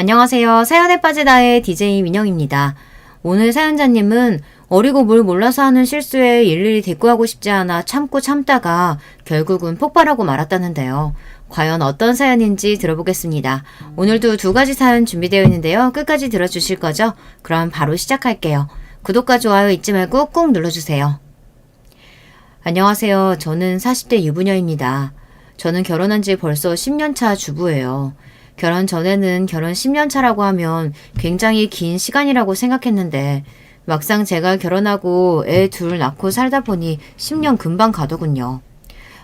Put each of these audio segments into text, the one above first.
안녕하세요. 사연에 빠진 아의 DJ 민영입니다. 오늘 사연자님은 어리고 뭘 몰라서 하는 실수에 일일이 대꾸하고 싶지 않아 참고 참다가 결국은 폭발하고 말았다는데요. 과연 어떤 사연인지 들어보겠습니다. 오늘도 두 가지 사연 준비되어 있는데요. 끝까지 들어주실 거죠? 그럼 바로 시작할게요. 구독과 좋아요 잊지 말고 꾹 눌러주세요. 안녕하세요. 저는 40대 유부녀입니다. 저는 결혼한 지 벌써 10년 차 주부예요. 결혼 전에는 결혼 10년 차라고 하면 굉장히 긴 시간이라고 생각했는데 막상 제가 결혼하고 애 둘 낳고 살다 보니 10년 금방 가더군요.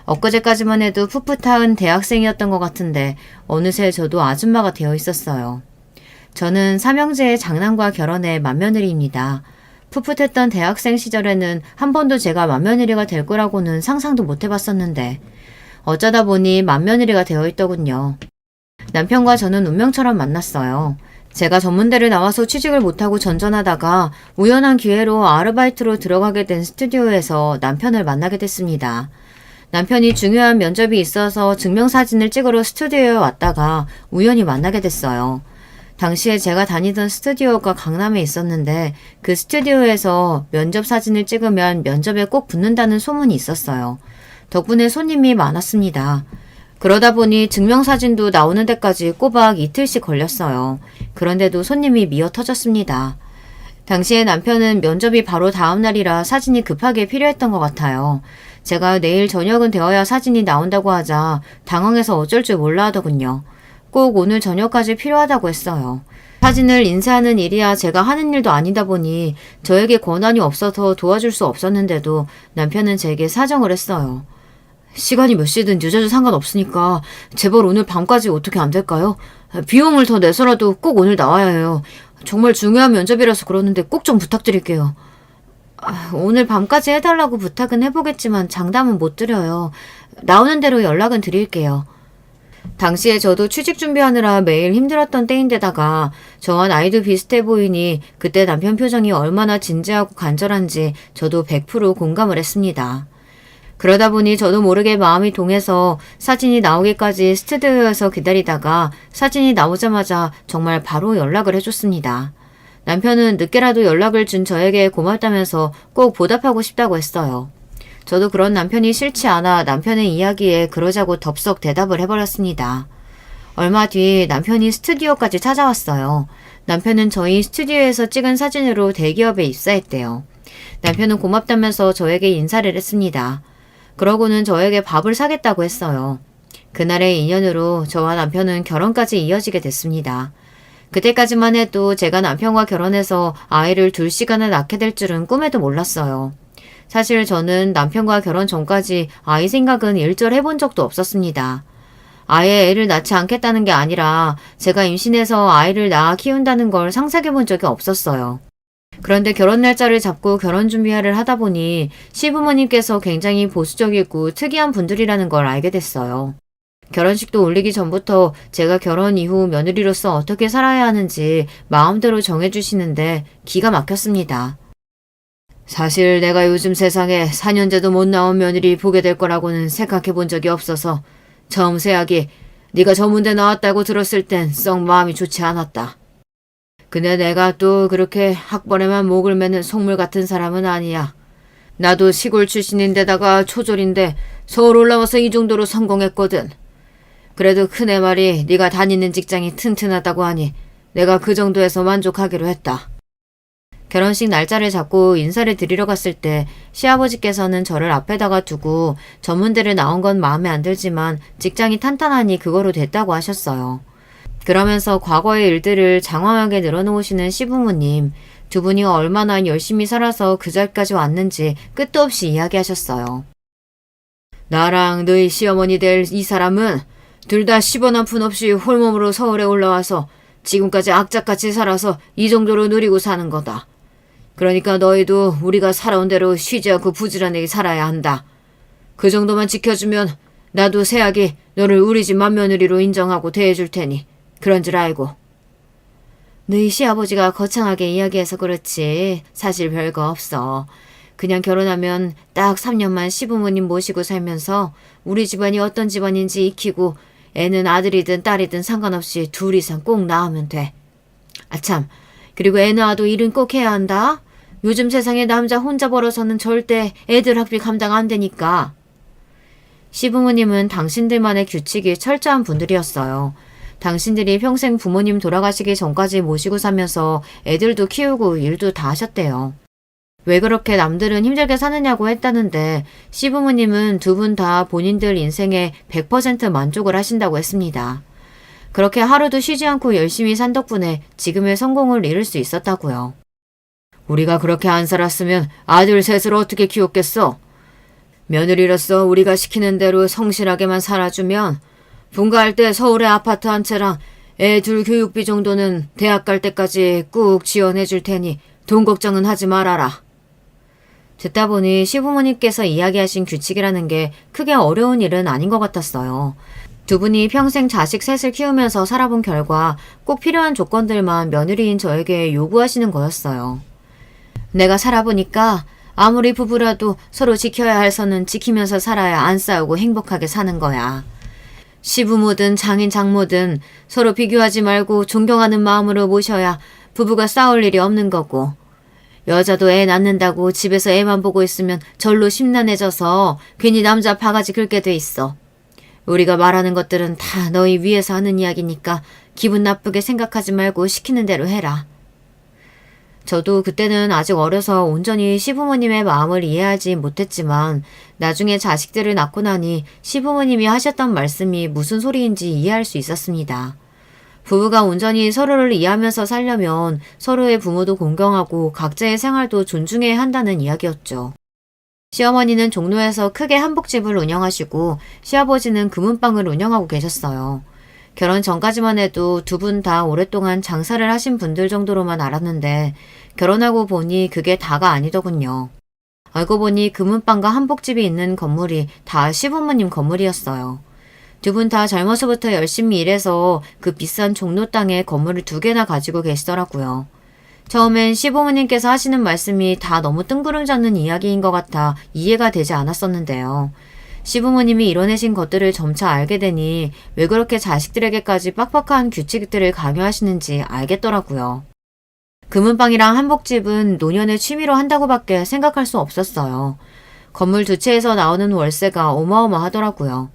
엊그제까지만 해도 풋풋한 대학생이었던 것 같은데 어느새 저도 아줌마가 되어 있었어요. 저는 삼형제의 장남과 결혼해 맏며느리입니다. 풋풋했던 대학생 시절에는 한 번도 제가 맏며느리가 될 거라고는 상상도 못 해봤었는데 어쩌다 보니 맏며느리가 되어 있더군요. 남편과 저는 운명처럼 만났어요. 제가 전문대를 나와서 취직을 못하고 전전하다가 우연한 기회로 아르바이트로 들어가게 된 스튜디오에서 남편을 만나게 됐습니다. 남편이 중요한 면접이 있어서 증명사진을 찍으러 스튜디오에 왔다가 우연히 만나게 됐어요. 당시에 제가 다니던 스튜디오가 강남에 있었는데 그 스튜디오에서 면접 사진을 찍으면 면접에 꼭 붙는다는 소문이 있었어요. 덕분에 손님이 많았습니다. 그러다 보니 증명사진도 나오는 데까지 꼬박 이틀씩 걸렸어요. 그런데도 손님이 미어 터졌습니다. 당시에 남편은 면접이 바로 다음 날이라 사진이 급하게 필요했던 것 같아요. 제가 내일 저녁은 되어야 사진이 나온다고 하자 당황해서 어쩔 줄 몰라 하더군요. 꼭 오늘 저녁까지 필요하다고 했어요. 사진을 인쇄하는 일이야 제가 하는 일도 아니다 보니 저에게 권한이 없어서 도와줄 수 없었는데도 남편은 제게 사정을 했어요. 시간이 몇 시든 늦어도 상관없으니까 제발 오늘 밤까지 어떻게 안 될까요? 비용을 더 내서라도 꼭 오늘 나와야 해요. 정말 중요한 면접이라서 그러는데 꼭 좀 부탁드릴게요. 오늘 밤까지 해달라고 부탁은 해보겠지만 장담은 못 드려요. 나오는 대로 연락은 드릴게요. 당시에 저도 취직 준비하느라 매일 힘들었던 때인데다가 저와 나이도 비슷해 보이니 그때 남편 표정이 얼마나 진지하고 간절한지 저도 100% 공감을 했습니다. 그러다 보니 저도 모르게 마음이 동해서 사진이 나오기까지 스튜디오에서 기다리다가 사진이 나오자마자 정말 바로 연락을 해줬습니다. 남편은 늦게라도 연락을 준 저에게 고맙다면서 꼭 보답하고 싶다고 했어요. 저도 그런 남편이 싫지 않아 남편의 이야기에 그러자고 덥석 대답을 해버렸습니다. 얼마 뒤 남편이 스튜디오까지 찾아왔어요. 남편은 저희 스튜디오에서 찍은 사진으로 대기업에 입사했대요. 남편은 고맙다면서 저에게 인사를 했습니다. 그러고는 저에게 밥을 사겠다고 했어요. 그날의 인연으로 저와 남편은 결혼까지 이어지게 됐습니다. 그때까지만 해도 제가 남편과 결혼해서 아이를 둘 시간을 낳게 될 줄은 꿈에도 몰랐어요. 사실 저는 남편과 결혼 전까지 아이 생각은 일절 해본 적도 없었습니다. 아예 애를 낳지 않겠다는 게 아니라 제가 임신해서 아이를 낳아 키운다는 걸 상상해 본 적이 없었어요. 그런데 결혼 날짜를 잡고 결혼 준비를 하다 보니 시부모님께서 굉장히 보수적이고 특이한 분들이라는 걸 알게 됐어요. 결혼식도 올리기 전부터 제가 결혼 이후 며느리로서 어떻게 살아야 하는지 마음대로 정해주시는데 기가 막혔습니다. 사실 내가 요즘 세상에 4년째도 못 나온 며느리 보게 될 거라고는 생각해 본 적이 없어서 처음 새아기 네가 저 문대 나왔다고 들었을 땐 썩 마음이 좋지 않았다. 근데 내가 또 그렇게 학벌에만 목을 매는 속물 같은 사람은 아니야. 나도 시골 출신인데다가 초졸인데 서울 올라와서 이 정도로 성공했거든. 그래도 큰애 말이 네가 다니는 직장이 튼튼하다고 하니 내가 그 정도에서 만족하기로 했다. 결혼식 날짜를 잡고 인사를 드리러 갔을 때 시아버지께서는 저를 앞에다가 두고 전문대를 나온 건 마음에 안 들지만 직장이 탄탄하니 그거로 됐다고 하셨어요. 그러면서 과거의 일들을 장황하게 늘어놓으시는 시부모님, 두 분이 얼마나 열심히 살아서 그 자리까지 왔는지 끝도 없이 이야기하셨어요. 나랑 너희 시어머니 될 이 사람은 둘 다 10원 한 푼 없이 홀몸으로 서울에 올라와서 지금까지 악착같이 살아서 이 정도로 누리고 사는 거다. 그러니까 너희도 우리가 살아온 대로 쉬지 않고 부지런하게 살아야 한다. 그 정도만 지켜주면 나도 새아기 너를 우리 집 맏며느리로 인정하고 대해줄 테니 그런 줄 알고. 너희 시아버지가 거창하게 이야기해서 그렇지 사실 별거 없어. 그냥 결혼하면 딱 3년만 시부모님 모시고 살면서 우리 집안이 어떤 집안인지 익히고 애는 아들이든 딸이든 상관없이 둘 이상 꼭 낳으면 돼. 아참, 그리고 애 낳아도 일은 꼭 해야 한다. 요즘 세상에 남자 혼자 벌어서는 절대 애들 학비 감당 안 되니까. 시부모님은 당신들만의 규칙이 철저한 분들이었어요. 당신들이 평생 부모님 돌아가시기 전까지 모시고 사면서 애들도 키우고 일도 다 하셨대요. 왜 그렇게 남들은 힘들게 사느냐고 했다는데 시부모님은 두 분 다 본인들 인생에 100% 만족을 하신다고 했습니다. 그렇게 하루도 쉬지 않고 열심히 산 덕분에 지금의 성공을 이룰 수 있었다고요. 우리가 그렇게 안 살았으면 아들 셋을 어떻게 키웠겠어? 며느리로서 우리가 시키는 대로 성실하게만 살아주면 분가할 때 서울에 아파트 한 채랑 애 둘 교육비 정도는 대학 갈 때까지 꾹 지원해 줄 테니 돈 걱정은 하지 말아라. 듣다 보니 시부모님께서 이야기하신 규칙이라는 게 크게 어려운 일은 아닌 것 같았어요. 두 분이 평생 자식 셋을 키우면서 살아본 결과 꼭 필요한 조건들만 며느리인 저에게 요구하시는 거였어요. 내가 살아보니까 아무리 부부라도 서로 지켜야 할 선은 지키면서 살아야 안 싸우고 행복하게 사는 거야. 시부모든 장인 장모든 서로 비교하지 말고 존경하는 마음으로 모셔야 부부가 싸울 일이 없는 거고, 여자도 애 낳는다고 집에서 애만 보고 있으면 절로 심란해져서 괜히 남자 바가지 긁게 돼 있어. 우리가 말하는 것들은 다 너희 위에서 하는 이야기니까 기분 나쁘게 생각하지 말고 시키는 대로 해라. 저도 그때는 아직 어려서 온전히 시부모님의 마음을 이해하지 못했지만 나중에 자식들을 낳고 나니 시부모님이 하셨던 말씀이 무슨 소리인지 이해할 수 있었습니다. 부부가 온전히 서로를 이해하면서 살려면 서로의 부모도 공경하고 각자의 생활도 존중해야 한다는 이야기였죠. 시어머니는 종로에서 크게 한복집을 운영하시고 시아버지는 금은방을 운영하고 계셨어요. 결혼 전까지만 해도 두 분 다 오랫동안 장사를 하신 분들 정도로만 알았는데 결혼하고 보니 그게 다가 아니더군요. 알고 보니 금은방과 한복집이 있는 건물이 다 시부모님 건물이었어요. 두 분 다 젊어서부터 열심히 일해서 그 비싼 종로 땅에 건물을 2개나 가지고 계시더라고요. 처음엔 시부모님께서 하시는 말씀이 다 너무 뜬구름 잡는 이야기인 것 같아 이해가 되지 않았었는데요. 시부모님이 이뤄내신 것들을 점차 알게 되니 왜 그렇게 자식들에게까지 빡빡한 규칙들을 강요하시는지 알겠더라고요. 금은방이랑 한복집은 노년의 취미로 한다고밖에 생각할 수 없었어요. 건물 2채에서 나오는 월세가 어마어마하더라고요.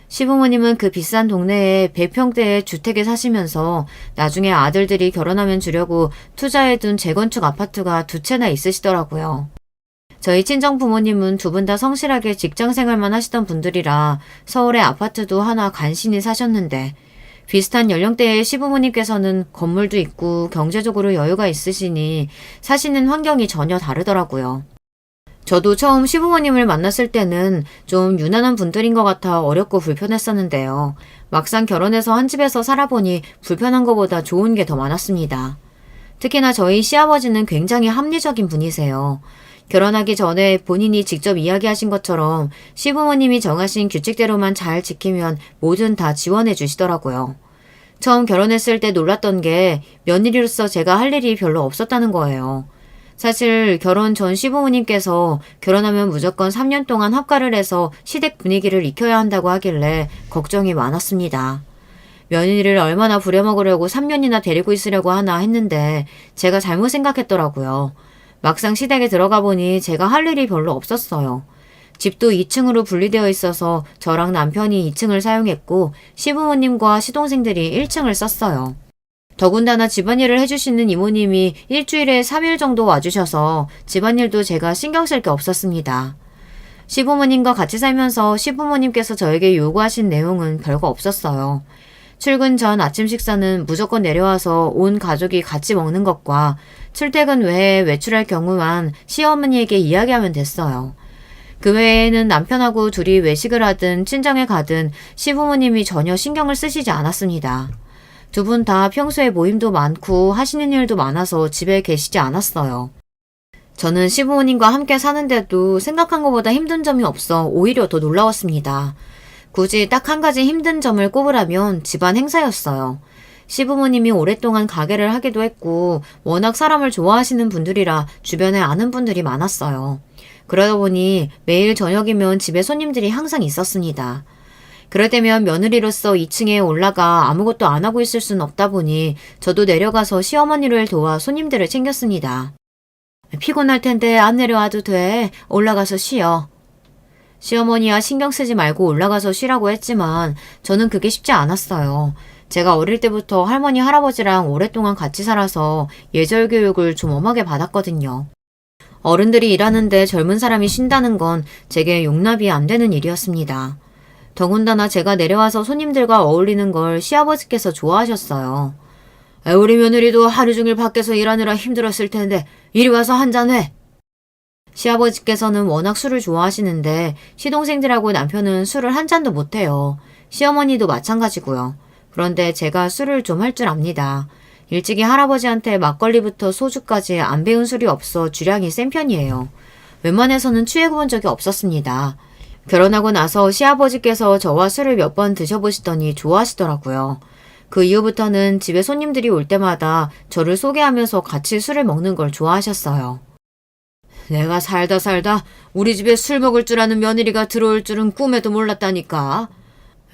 시부모님은 그 비싼 동네에 100평대의 주택에 사시면서 나중에 아들들이 결혼하면 주려고 투자해둔 재건축 아파트가 2채나 있으시더라고요. 저희 친정 부모님은 두 분 다 성실하게 직장 생활만 하시던 분들이라 서울에 아파트도 하나 간신히 사셨는데 비슷한 연령대의 시부모님께서는 건물도 있고 경제적으로 여유가 있으시니 사시는 환경이 전혀 다르더라고요. 저도 처음 시부모님을 만났을 때는 좀 유난한 분들인 것 같아 어렵고 불편했었는데요. 막상 결혼해서 한 집에서 살아보니 불편한 것보다 좋은 게 더 많았습니다. 특히나 저희 시아버지는 굉장히 합리적인 분이세요. 결혼하기 전에 본인이 직접 이야기하신 것처럼 시부모님이 정하신 규칙대로만 잘 지키면 뭐든 다 지원해 주시더라고요. 처음 결혼했을 때 놀랐던 게 며느리로서 제가 할 일이 별로 없었다는 거예요. 사실 결혼 전 시부모님께서 결혼하면 무조건 3년 동안 합가를 해서 시댁 분위기를 익혀야 한다고 하길래 걱정이 많았습니다. 며느리를 얼마나 부려먹으려고 3년이나 데리고 있으려고 하나 했는데 제가 잘못 생각했더라고요. 막상 시댁에 들어가 보니 제가 할 일이 별로 없었어요. 집도 2층으로 분리되어 있어서 저랑 남편이 2층을 사용했고 시부모님과 시동생들이 1층을 썼어요. 더군다나 집안일을 해주시는 이모님이 일주일에 3일 정도 와주셔서 집안일도 제가 신경 쓸 게 없었습니다. 시부모님과 같이 살면서 시부모님께서 저에게 요구하신 내용은 별거 없었어요. 출근 전 아침 식사는 무조건 내려와서 온 가족이 같이 먹는 것과 출퇴근 외에 외출할 경우만 시어머니에게 이야기하면 됐어요. 그 외에는 남편하고 둘이 외식을 하든 친정에 가든 시부모님이 전혀 신경을 쓰시지 않았습니다. 두 분 다 평소에 모임도 많고 하시는 일도 많아서 집에 계시지 않았어요. 저는 시부모님과 함께 사는데도 생각한 것보다 힘든 점이 없어 오히려 더 놀라웠습니다. 굳이 딱 한 가지 힘든 점을 꼽으라면 집안 행사였어요. 시부모님이 오랫동안 가게를 하기도 했고 워낙 사람을 좋아하시는 분들이라 주변에 아는 분들이 많았어요. 그러다 보니 매일 저녁이면 집에 손님들이 항상 있었습니다. 그럴 때면 며느리로서 2층에 올라가 아무것도 안 하고 있을 순 없다 보니 저도 내려가서 시어머니를 도와 손님들을 챙겼습니다. 피곤할 텐데 안 내려와도 돼. 올라가서 쉬어. 시어머니야 신경 쓰지 말고 올라가서 쉬라고 했지만 저는 그게 쉽지 않았어요. 제가 어릴 때부터 할머니, 할아버지랑 오랫동안 같이 살아서 예절 교육을 좀 엄하게 받았거든요. 어른들이 일하는데 젊은 사람이 쉰다는 건 제게 용납이 안 되는 일이었습니다. 더군다나 제가 내려와서 손님들과 어울리는 걸 시아버지께서 좋아하셨어요. 우리 며느리도 하루 종일 밖에서 일하느라 힘들었을 텐데 이리 와서 한잔해. 시아버지께서는 워낙 술을 좋아하시는데 시동생들하고 남편은 술을 한 잔도 못해요. 시어머니도 마찬가지고요. 그런데 제가 술을 좀 할 줄 압니다. 일찍이 할아버지한테 막걸리부터 소주까지 안 배운 술이 없어 주량이 센 편이에요. 웬만해서는 취해본 적이 없었습니다. 결혼하고 나서 시아버지께서 저와 술을 몇 번 드셔보시더니 좋아하시더라고요. 그 이후부터는 집에 손님들이 올 때마다 저를 소개하면서 같이 술을 먹는 걸 좋아하셨어요. 내가 살다 우리 집에 술 먹을 줄 아는 며느리가 들어올 줄은 꿈에도 몰랐다니까.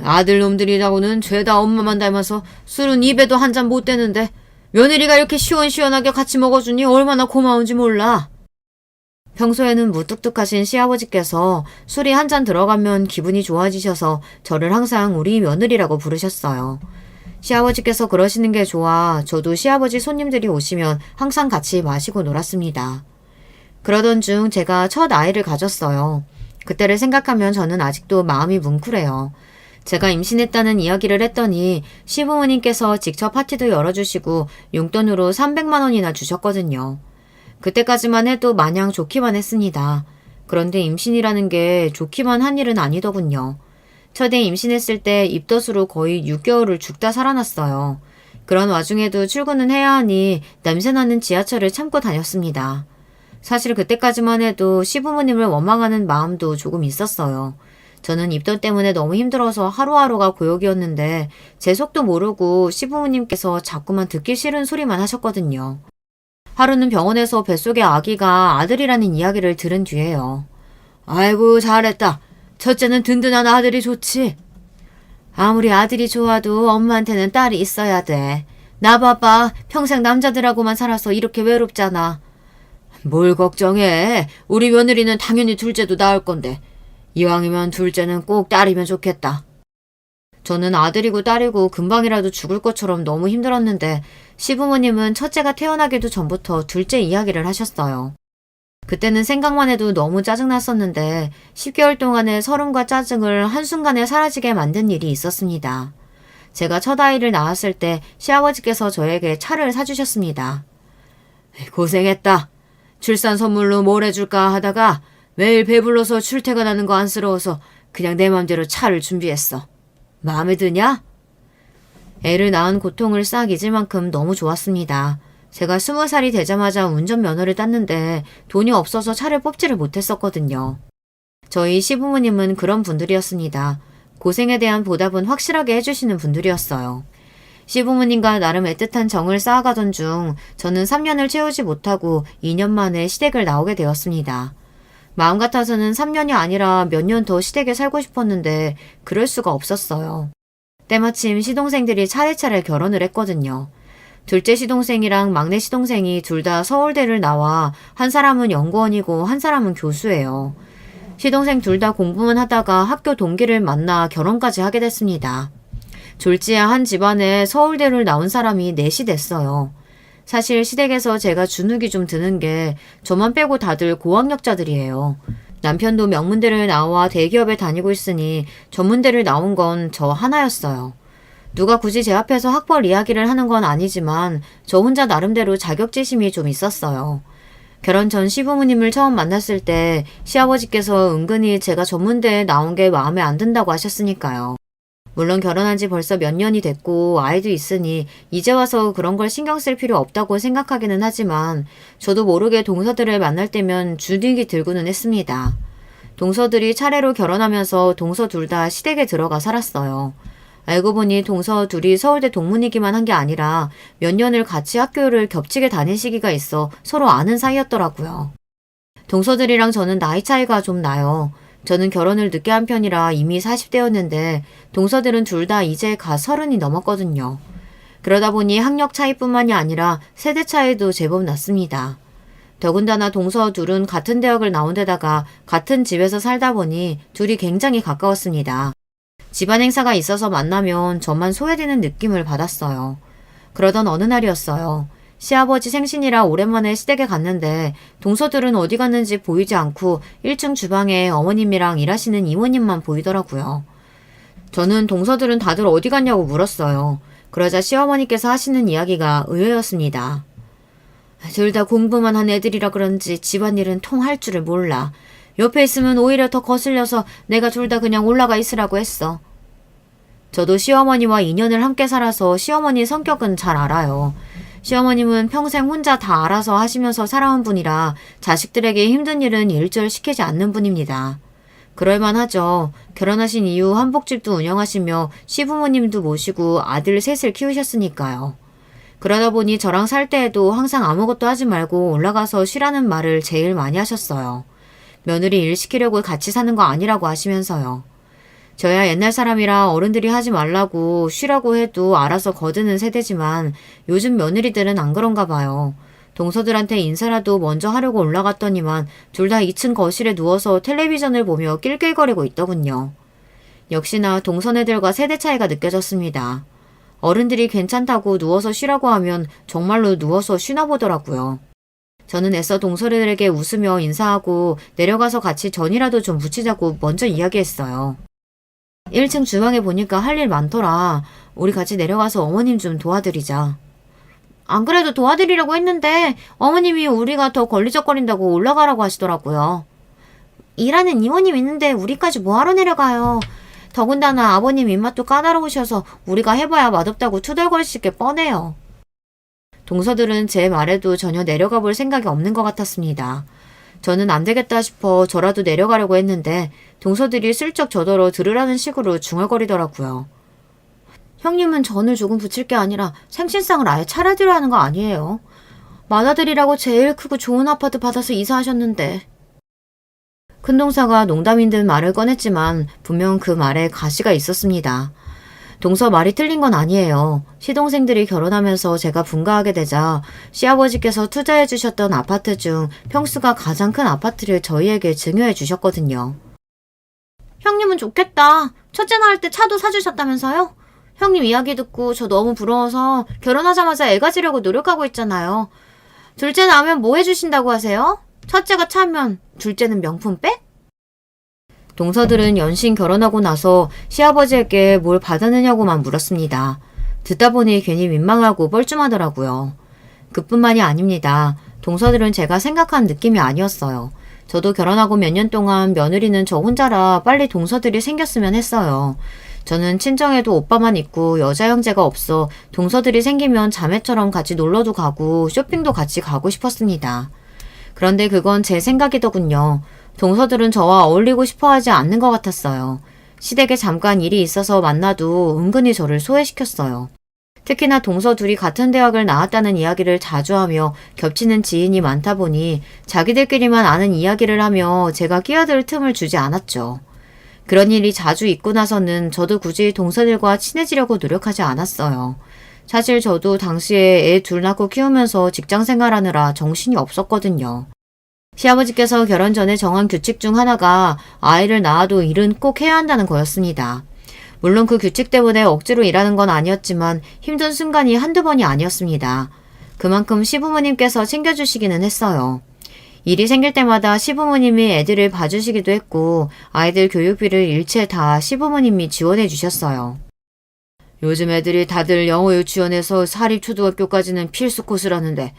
아들놈들이라고는 죄다 엄마만 닮아서 술은 입에도 한 잔 못 대는데 며느리가 이렇게 시원시원하게 같이 먹어주니 얼마나 고마운지 몰라. 평소에는 무뚝뚝하신 시아버지께서 술이 한 잔 들어가면 기분이 좋아지셔서 저를 항상 우리 며느리라고 부르셨어요. 시아버지께서 그러시는 게 좋아 저도 시아버지 손님들이 오시면 항상 같이 마시고 놀았습니다. 그러던 중 제가 첫 아이를 가졌어요. 그때를 생각하면 저는 아직도 마음이 뭉클해요. 제가 임신했다는 이야기를 했더니 시부모님께서 직접 파티도 열어주시고 용돈으로 300만 원이나 주셨거든요. 그때까지만 해도 마냥 좋기만 했습니다. 그런데 임신이라는 게 좋기만 한 일은 아니더군요. 첫애 임신했을 때 입덧으로 거의 6개월을 죽다 살아났어요. 그런 와중에도 출근은 해야 하니 냄새나는 지하철을 참고 다녔습니다. 사실 그때까지만 해도 시부모님을 원망하는 마음도 조금 있었어요. 저는 입덧 때문에 너무 힘들어서 하루하루가 고역이었는데 제 속도 모르고 시부모님께서 자꾸만 듣기 싫은 소리만 하셨거든요. 하루는 병원에서 뱃속의 아기가 아들이라는 이야기를 들은 뒤에요. 아이고 잘했다. 첫째는 든든한 아들이 좋지. 아무리 아들이 좋아도 엄마한테는 딸이 있어야 돼. 나 봐봐. 평생 남자들하고만 살아서 이렇게 외롭잖아. 뭘 걱정해. 우리 며느리는 당연히 둘째도 낳을 건데. 이왕이면 둘째는 꼭 딸이면 좋겠다. 저는 아들이고 딸이고 금방이라도 죽을 것처럼 너무 힘들었는데 시부모님은 첫째가 태어나기도 전부터 둘째 이야기를 하셨어요. 그때는 생각만 해도 너무 짜증났었는데 10개월 동안의 서름과 짜증을 한순간에 사라지게 만든 일이 있었습니다. 제가 첫 아이를 낳았을 때 시아버지께서 저에게 차를 사주셨습니다. 고생했다. 출산 선물로 뭘 해줄까 하다가 매일 배불러서 출퇴근하는 거 안쓰러워서 그냥 내 맘대로 차를 준비했어. 마음에 드냐? 애를 낳은 고통을 싹 잊을 만큼 너무 좋았습니다. 제가 20살이 되자마자 운전면허를 땄는데 돈이 없어서 차를 뽑지를 못했었거든요. 저희 시부모님은 그런 분들이었습니다. 고생에 대한 보답은 확실하게 해주시는 분들이었어요. 시부모님과 나름 애틋한 정을 쌓아가던 중 저는 3년을 채우지 못하고 2년 만에 시댁을 나오게 되었습니다. 마음 같아서는 3년이 아니라 몇 년 더 시댁에 살고 싶었는데 그럴 수가 없었어요. 때마침 시동생들이 차례차례 결혼을 했거든요. 둘째 시동생이랑 막내 시동생이 둘 다 서울대를 나와 한 사람은 연구원이고 한 사람은 교수예요. 시동생 둘 다 공부만 하다가 학교 동기를 만나 결혼까지 하게 됐습니다. 졸지야 한 집안에 서울대를 나온 사람이 넷이 됐어요. 사실 시댁에서 제가 주눅이 좀 드는 게 저만 빼고 다들 고학력자들이에요. 남편도 명문대를 나와 대기업에 다니고 있으니 전문대를 나온 건 저 하나였어요. 누가 굳이 제 앞에서 학벌 이야기를 하는 건 아니지만 저 혼자 나름대로 자격지심이 좀 있었어요. 결혼 전 시부모님을 처음 만났을 때 시아버지께서 은근히 제가 전문대에 나온 게 마음에 안 든다고 하셨으니까요. 물론 결혼한 지 벌써 몇 년이 됐고 아이도 있으니 이제 와서 그런 걸 신경 쓸 필요 없다고 생각하기는 하지만 저도 모르게 동서들을 만날 때면 주눅이 들고는 했습니다. 동서들이 차례로 결혼하면서 동서 둘 다 시댁에 들어가 살았어요. 알고 보니 동서 둘이 서울대 동문이기만 한 게 아니라 몇 년을 같이 학교를 겹치게 다닌 시기가 있어 서로 아는 사이였더라고요. 동서들이랑 저는 나이 차이가 좀 나요. 저는 결혼을 늦게 한 편이라 이미 40대였는데 동서들은 둘 다 이제 가 30이 넘었거든요. 그러다 보니 학력 차이뿐만이 아니라 세대 차이도 제법 났습니다. 더군다나 동서 둘은 같은 대학을 나온 데다가 같은 집에서 살다 보니 둘이 굉장히 가까웠습니다. 집안 행사가 있어서 만나면 저만 소외되는 느낌을 받았어요. 그러던 어느 날이었어요. 시아버지 생신이라 오랜만에 시댁에 갔는데 동서들은 어디 갔는지 보이지 않고 1층 주방에 어머님이랑 일하시는 이모님만 보이더라고요. 저는 동서들은 다들 어디 갔냐고 물었어요. 그러자 시어머니께서 하시는 이야기가 의외였습니다. 둘 다 공부만 한 애들이라 그런지 집안일은 통 할 줄을 몰라. 옆에 있으면 오히려 더 거슬려서 내가 둘 다 그냥 올라가 있으라고 했어. 저도 시어머니와 2년을 함께 살아서 시어머니 성격은 잘 알아요. 시어머님은 평생 혼자 다 알아서 하시면서 살아온 분이라 자식들에게 힘든 일은 일절 시키지 않는 분입니다. 그럴만하죠. 결혼하신 이후 한복집도 운영하시며 시부모님도 모시고 아들 셋을 키우셨으니까요. 그러다 보니 저랑 살 때에도 항상 아무것도 하지 말고 올라가서 쉬라는 말을 제일 많이 하셨어요. 며느리 일 시키려고 같이 사는 거 아니라고 하시면서요. 저야 옛날 사람이라 어른들이 하지 말라고 쉬라고 해도 알아서 거드는 세대지만 요즘 며느리들은 안 그런가 봐요. 동서들한테 인사라도 먼저 하려고 올라갔더니만 둘 다 2층 거실에 누워서 텔레비전을 보며 낄낄거리고 있더군요. 역시나 동서네들과 세대 차이가 느껴졌습니다. 어른들이 괜찮다고 누워서 쉬라고 하면 정말로 누워서 쉬나 보더라고요. 저는 애써 동서들에게 웃으며 인사하고 내려가서 같이 전이라도 좀 부치자고 먼저 이야기했어요. 1층 주방에 보니까 할 일 많더라. 우리 같이 내려가서 어머님 좀 도와드리자. 안 그래도 도와드리려고 했는데 어머님이 우리가 더 걸리적거린다고 올라가라고 하시더라고요. 일하는 이모님 있는데 우리까지 뭐하러 내려가요. 더군다나 아버님 입맛도 까다로우셔서 우리가 해봐야 맛없다고 투덜거리실 게 뻔해요. 동서들은 제 말에도 전혀 내려가 볼 생각이 없는 것 같았습니다. 저는 안 되겠다 싶어 저라도 내려가려고 했는데 동서들이 슬쩍 저더러 들으라는 식으로 중얼거리더라고요. 형님은 전을 조금 붙일 게 아니라 생신상을 아예 차려드려야 하는 거 아니에요? 맏아들이라고 제일 크고 좋은 아파트 받아서 이사하셨는데. 큰동서가 농담인 듯 말을 꺼냈지만 분명 그 말에 가시가 있었습니다. 동서 말이 틀린 건 아니에요. 시동생들이 결혼하면서 제가 분가하게 되자 시아버지께서 투자해 주셨던 아파트 중 평수가 가장 큰 아파트를 저희에게 증여해 주셨거든요. 형님은 좋겠다. 첫째 낳을 때 차도 사주셨다면서요? 형님 이야기 듣고 저 너무 부러워서 결혼하자마자 애 가지려고 노력하고 있잖아요. 둘째 낳으면 뭐 해주신다고 하세요? 첫째가 차면 둘째는 명품백? 동서들은 연신 결혼하고 나서 시아버지에게 뭘 받았느냐고만 물었습니다. 듣다 보니 괜히 민망하고 뻘쭘하더라고요. 그뿐만이 아닙니다. 동서들은 제가 생각한 느낌이 아니었어요. 저도 결혼하고 몇 년 동안 며느리는 저 혼자라 빨리 동서들이 생겼으면 했어요. 저는 친정에도 오빠만 있고 여자 형제가 없어 동서들이 생기면 자매처럼 같이 놀러도 가고 쇼핑도 같이 가고 싶었습니다. 그런데 그건 제 생각이더군요. 동서들은 저와 어울리고 싶어 하지 않는 것 같았어요. 시댁에 잠깐 일이 있어서 만나도 은근히 저를 소외시켰어요. 특히나 동서 둘이 같은 대학을 나왔다는 이야기를 자주 하며 겹치는 지인이 많다 보니 자기들끼리만 아는 이야기를 하며 제가 끼어들 틈을 주지 않았죠. 그런 일이 자주 있고 나서는 저도 굳이 동서들과 친해지려고 노력하지 않았어요. 사실 저도 당시에 애 둘 낳고 키우면서 직장 생활하느라 정신이 없었거든요. 시아버지께서 결혼 전에 정한 규칙 중 하나가 아이를 낳아도 일은 꼭 해야 한다는 거였습니다. 물론 그 규칙 때문에 억지로 일하는 건 아니었지만 힘든 순간이 한두 번이 아니었습니다. 그만큼 시부모님께서 챙겨주시기는 했어요. 일이 생길 때마다 시부모님이 애들을 봐주시기도 했고 아이들 교육비를 일체 다 시부모님이 지원해 주셨어요. 요즘 애들이 다들 영어 유치원에서 사립초등학교까지는 필수 코스라는데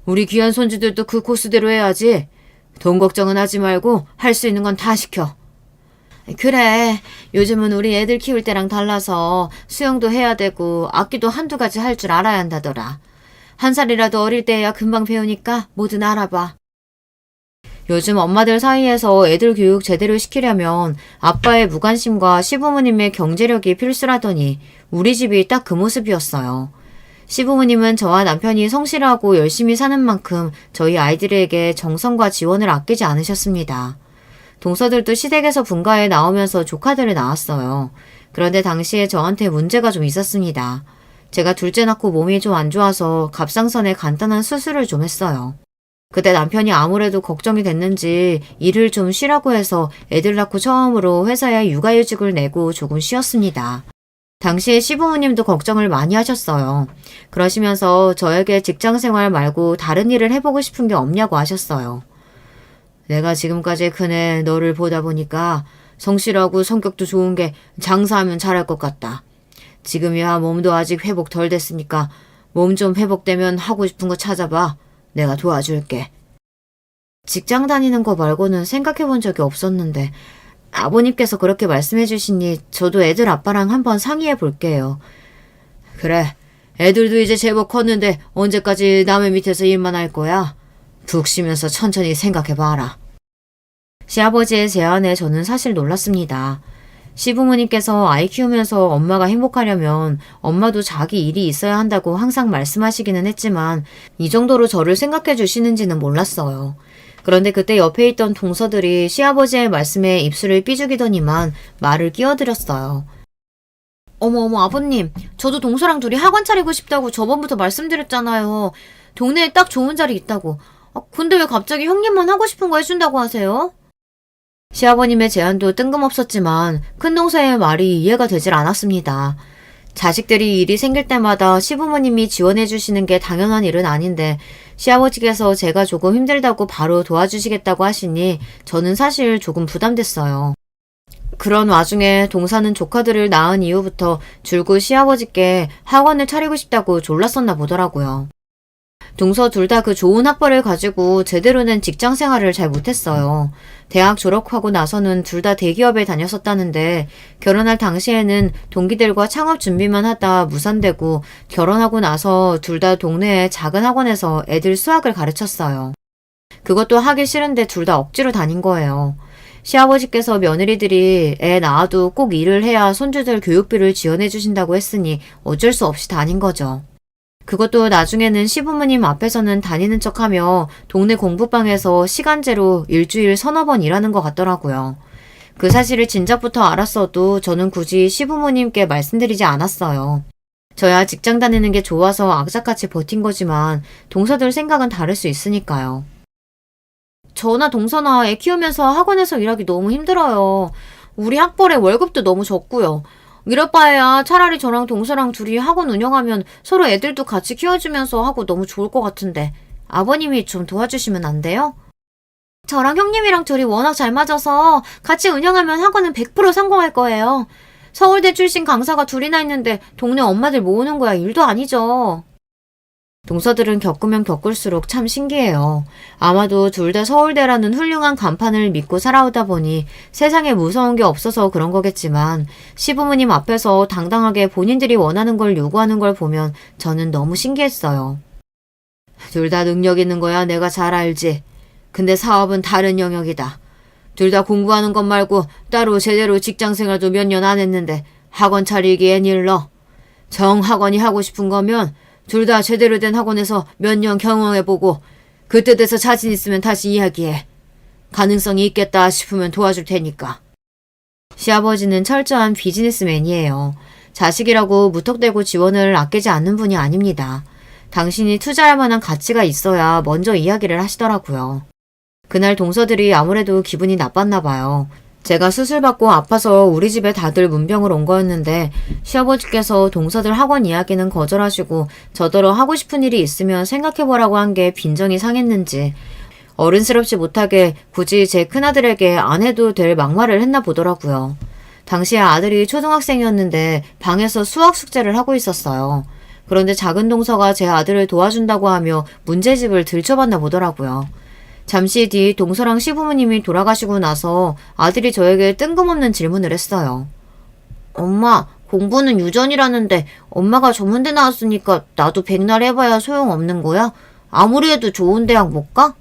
우리 귀한 손주들도 그 코스대로 해야지. 돈 걱정은 하지 말고 할 수 있는 건 다 시켜. 그래. 요즘은 우리 애들 키울 때랑 달라서 수영도 해야 되고 악기도 한두 가지 할 줄 알아야 한다더라. 한 살이라도 어릴 때야 금방 배우니까 뭐든 알아봐. 요즘 엄마들 사이에서 애들 교육 제대로 시키려면 아빠의 무관심과 시부모님의 경제력이 필수라더니 우리 집이 딱 그 모습이었어요. 시부모님은 저와 남편이 성실하고 열심히 사는 만큼 저희 아이들에게 정성과 지원을 아끼지 않으셨습니다. 동서들도 시댁에서 분가에 나오면서 조카들을 낳았어요. 그런데 당시에 저한테 문제가 좀 있었습니다. 제가 둘째 낳고 몸이 좀 안 좋아서 갑상선에 간단한 수술을 좀 했어요. 그때 남편이 아무래도 걱정이 됐는지 일을 좀 쉬라고 해서 애들 낳고 처음으로 회사에 육아휴직을 내고 조금 쉬었습니다. 당시에 시부모님도 걱정을 많이 하셨어요. 그러시면서 저에게 직장생활 말고 다른 일을 해보고 싶은 게 없냐고 하셨어요. 내가 지금까지 큰애 너를 보다 보니까 성실하고 성격도 좋은 게 장사하면 잘할 것 같다. 지금이야 몸도 아직 회복 덜 됐으니까 몸 좀 회복되면 하고 싶은 거 찾아봐. 내가 도와줄게. 직장 다니는 거 말고는 생각해 본 적이 없었는데 아버님께서 그렇게 말씀해 주시니 저도 애들 아빠랑 한번 상의해 볼게요. 그래. 애들도 이제 제법 컸는데 언제까지 남의 밑에서 일만 할 거야? 푹 쉬면서 천천히 생각해 봐라. 시아버지의 제안에 저는 사실 놀랐습니다. 시부모님께서 아이 키우면서 엄마가 행복하려면 엄마도 자기 일이 있어야 한다고 항상 말씀하시기는 했지만 이 정도로 저를 생각해 주시는지는 몰랐어요. 그런데 그때 옆에 있던 동서들이 시아버지의 말씀에 입술을 삐죽이더니만 말을 끼어들였어요. 어머 아버님, 저도 동서랑 둘이 학원 차리고 싶다고 저번부터 말씀드렸잖아요. 동네에 딱 좋은 자리 있다고. 근데 왜 갑자기 형님만 하고 싶은 거 해준다고 하세요? 시아버님의 제안도 뜬금없었지만 큰동서의 말이 이해가 되질 않았습니다. 자식들이 일이 생길 때마다 시부모님이 지원해 주시는 게 당연한 일은 아닌데 시아버지께서 제가 조금 힘들다고 바로 도와주시겠다고 하시니 저는 사실 조금 부담됐어요. 그런 와중에 동사는 조카들을 낳은 이후부터 줄곧 시아버지께 학원을 차리고 싶다고 졸랐었나 보더라고요. 동서 둘 다 그 좋은 학벌을 가지고 제대로 된 직장 생활을 잘 못했어요. 대학 졸업하고 나서는 둘 다 대기업에 다녔었다는데 결혼할 당시에는 동기들과 창업 준비만 하다 무산되고 결혼하고 나서 둘 다 동네의 작은 학원에서 애들 수학을 가르쳤어요. 그것도 하기 싫은데 둘 다 억지로 다닌 거예요. 시아버지께서 며느리들이 애 낳아도 꼭 일을 해야 손주들 교육비를 지원해 주신다고 했으니 어쩔 수 없이 다닌 거죠. 그것도 나중에는 시부모님 앞에서는 다니는 척하며 동네 공부방에서 시간제로 일주일 서너 번 일하는 것 같더라고요. 그 사실을 진작부터 알았어도 저는 굳이 시부모님께 말씀드리지 않았어요. 저야 직장 다니는 게 좋아서 악착같이 버틴 거지만 동서들 생각은 다를 수 있으니까요. 저나 동서나 애 키우면서 학원에서 일하기 너무 힘들어요. 우리 학벌에 월급도 너무 적고요. 이럴 바에야 차라리 저랑 동서랑 둘이 학원 운영하면 서로 애들도 같이 키워주면서 하고 너무 좋을 것 같은데 아버님이 좀 도와주시면 안 돼요? 저랑 형님이랑 둘이 워낙 잘 맞아서 같이 운영하면 학원은 100% 성공할 거예요. 서울대 출신 강사가 둘이나 있는데 동네 엄마들 모으는 거야 일도 아니죠. 동서들은 겪으면 겪을수록 참 신기해요. 아마도 둘 다 서울대라는 훌륭한 간판을 믿고 살아오다 보니 세상에 무서운 게 없어서 그런 거겠지만 시부모님 앞에서 당당하게 본인들이 원하는 걸 요구하는 걸 보면 저는 너무 신기했어요. 둘 다 능력 있는 거야 내가 잘 알지. 근데 사업은 다른 영역이다. 둘 다 공부하는 것 말고 따로 제대로 직장생활도 몇 년 안 했는데 학원 차리기엔 일러. 정학원이 하고 싶은 거면 둘 다 제대로 된 학원에서 몇 년 경험해보고 그때 돼서 자신 있으면 다시 이야기해. 가능성이 있겠다 싶으면 도와줄 테니까. 시아버지는 철저한 비즈니스맨이에요. 자식이라고 무턱대고 지원을 아끼지 않는 분이 아닙니다. 당신이 투자할 만한 가치가 있어야 먼저 이야기를 하시더라고요. 그날 동서들이 아무래도 기분이 나빴나 봐요. 제가 수술받고 아파서 우리 집에 다들 문병을 온 거였는데 시아버지께서 동서들 학원 이야기는 거절하시고 저더러 하고 싶은 일이 있으면 생각해보라고 한 게 빈정이 상했는지 어른스럽지 못하게 굳이 제 큰아들에게 안 해도 될 막말을 했나 보더라고요. 당시에 아들이 초등학생이었는데 방에서 수학 숙제를 하고 있었어요. 그런데 작은 동서가 제 아들을 도와준다고 하며 문제집을 들춰봤나 보더라고요. 잠시 뒤 동서랑 시부모님이 돌아가시고 나서 아들이 저에게 뜬금없는 질문을 했어요. 엄마, 공부는 유전이라는데 엄마가 전문대 나왔으니까 나도 백날 해봐야 소용없는 거야? 아무리 해도 좋은 대학 못 가?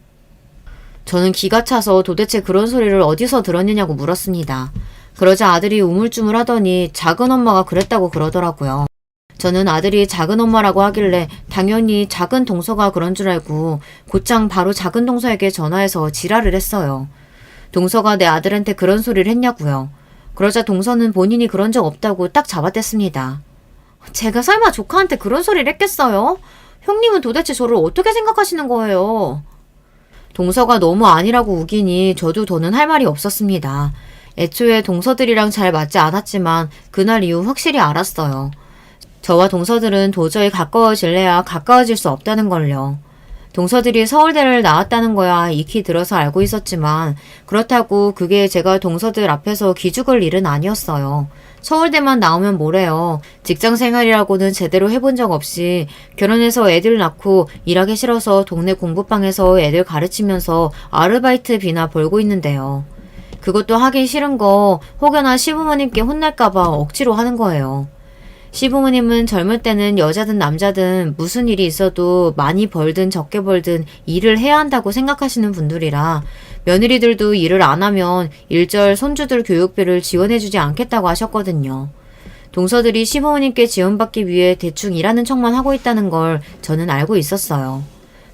저는 기가 차서 도대체 그런 소리를 어디서 들었느냐고 물었습니다. 그러자 아들이 우물쭈물 하더니 작은 엄마가 그랬다고 그러더라고요. 저는 아들이 작은 엄마라고 하길래 당연히 작은 동서가 그런 줄 알고 곧장 바로 작은 동서에게 전화해서 지랄을 했어요. 동서가 내 아들한테 그런 소리를 했냐고요. 그러자 동서는 본인이 그런 적 없다고 딱 잡아댔습니다. 제가 설마 조카한테 그런 소리를 했겠어요? 형님은 도대체 저를 어떻게 생각하시는 거예요? 동서가 너무 아니라고 우기니 저도 더는 할 말이 없었습니다. 애초에 동서들이랑 잘 맞지 않았지만 그날 이후 확실히 알았어요. 저와 동서들은 도저히 가까워질래야 가까워질 수 없다는 걸요. 동서들이 서울대를 나왔다는 거야 익히 들어서 알고 있었지만 그렇다고 그게 제가 동서들 앞에서 기죽을 일은 아니었어요. 서울대만 나오면 뭐래요. 직장 생활이라고는 제대로 해본 적 없이 결혼해서 애들 낳고 일하기 싫어서 동네 공부방에서 애들 가르치면서 아르바이트비나 벌고 있는데요. 그것도 하기 싫은 거 혹여나 시부모님께 혼날까봐 억지로 하는 거예요. 시부모님은 젊을 때는 여자든 남자든 무슨 일이 있어도 많이 벌든 적게 벌든 일을 해야 한다고 생각하시는 분들이라 며느리들도 일을 안 하면 일절 손주들 교육비를 지원해주지 않겠다고 하셨거든요. 동서들이 시부모님께 지원받기 위해 대충 일하는 척만 하고 있다는 걸 저는 알고 있었어요.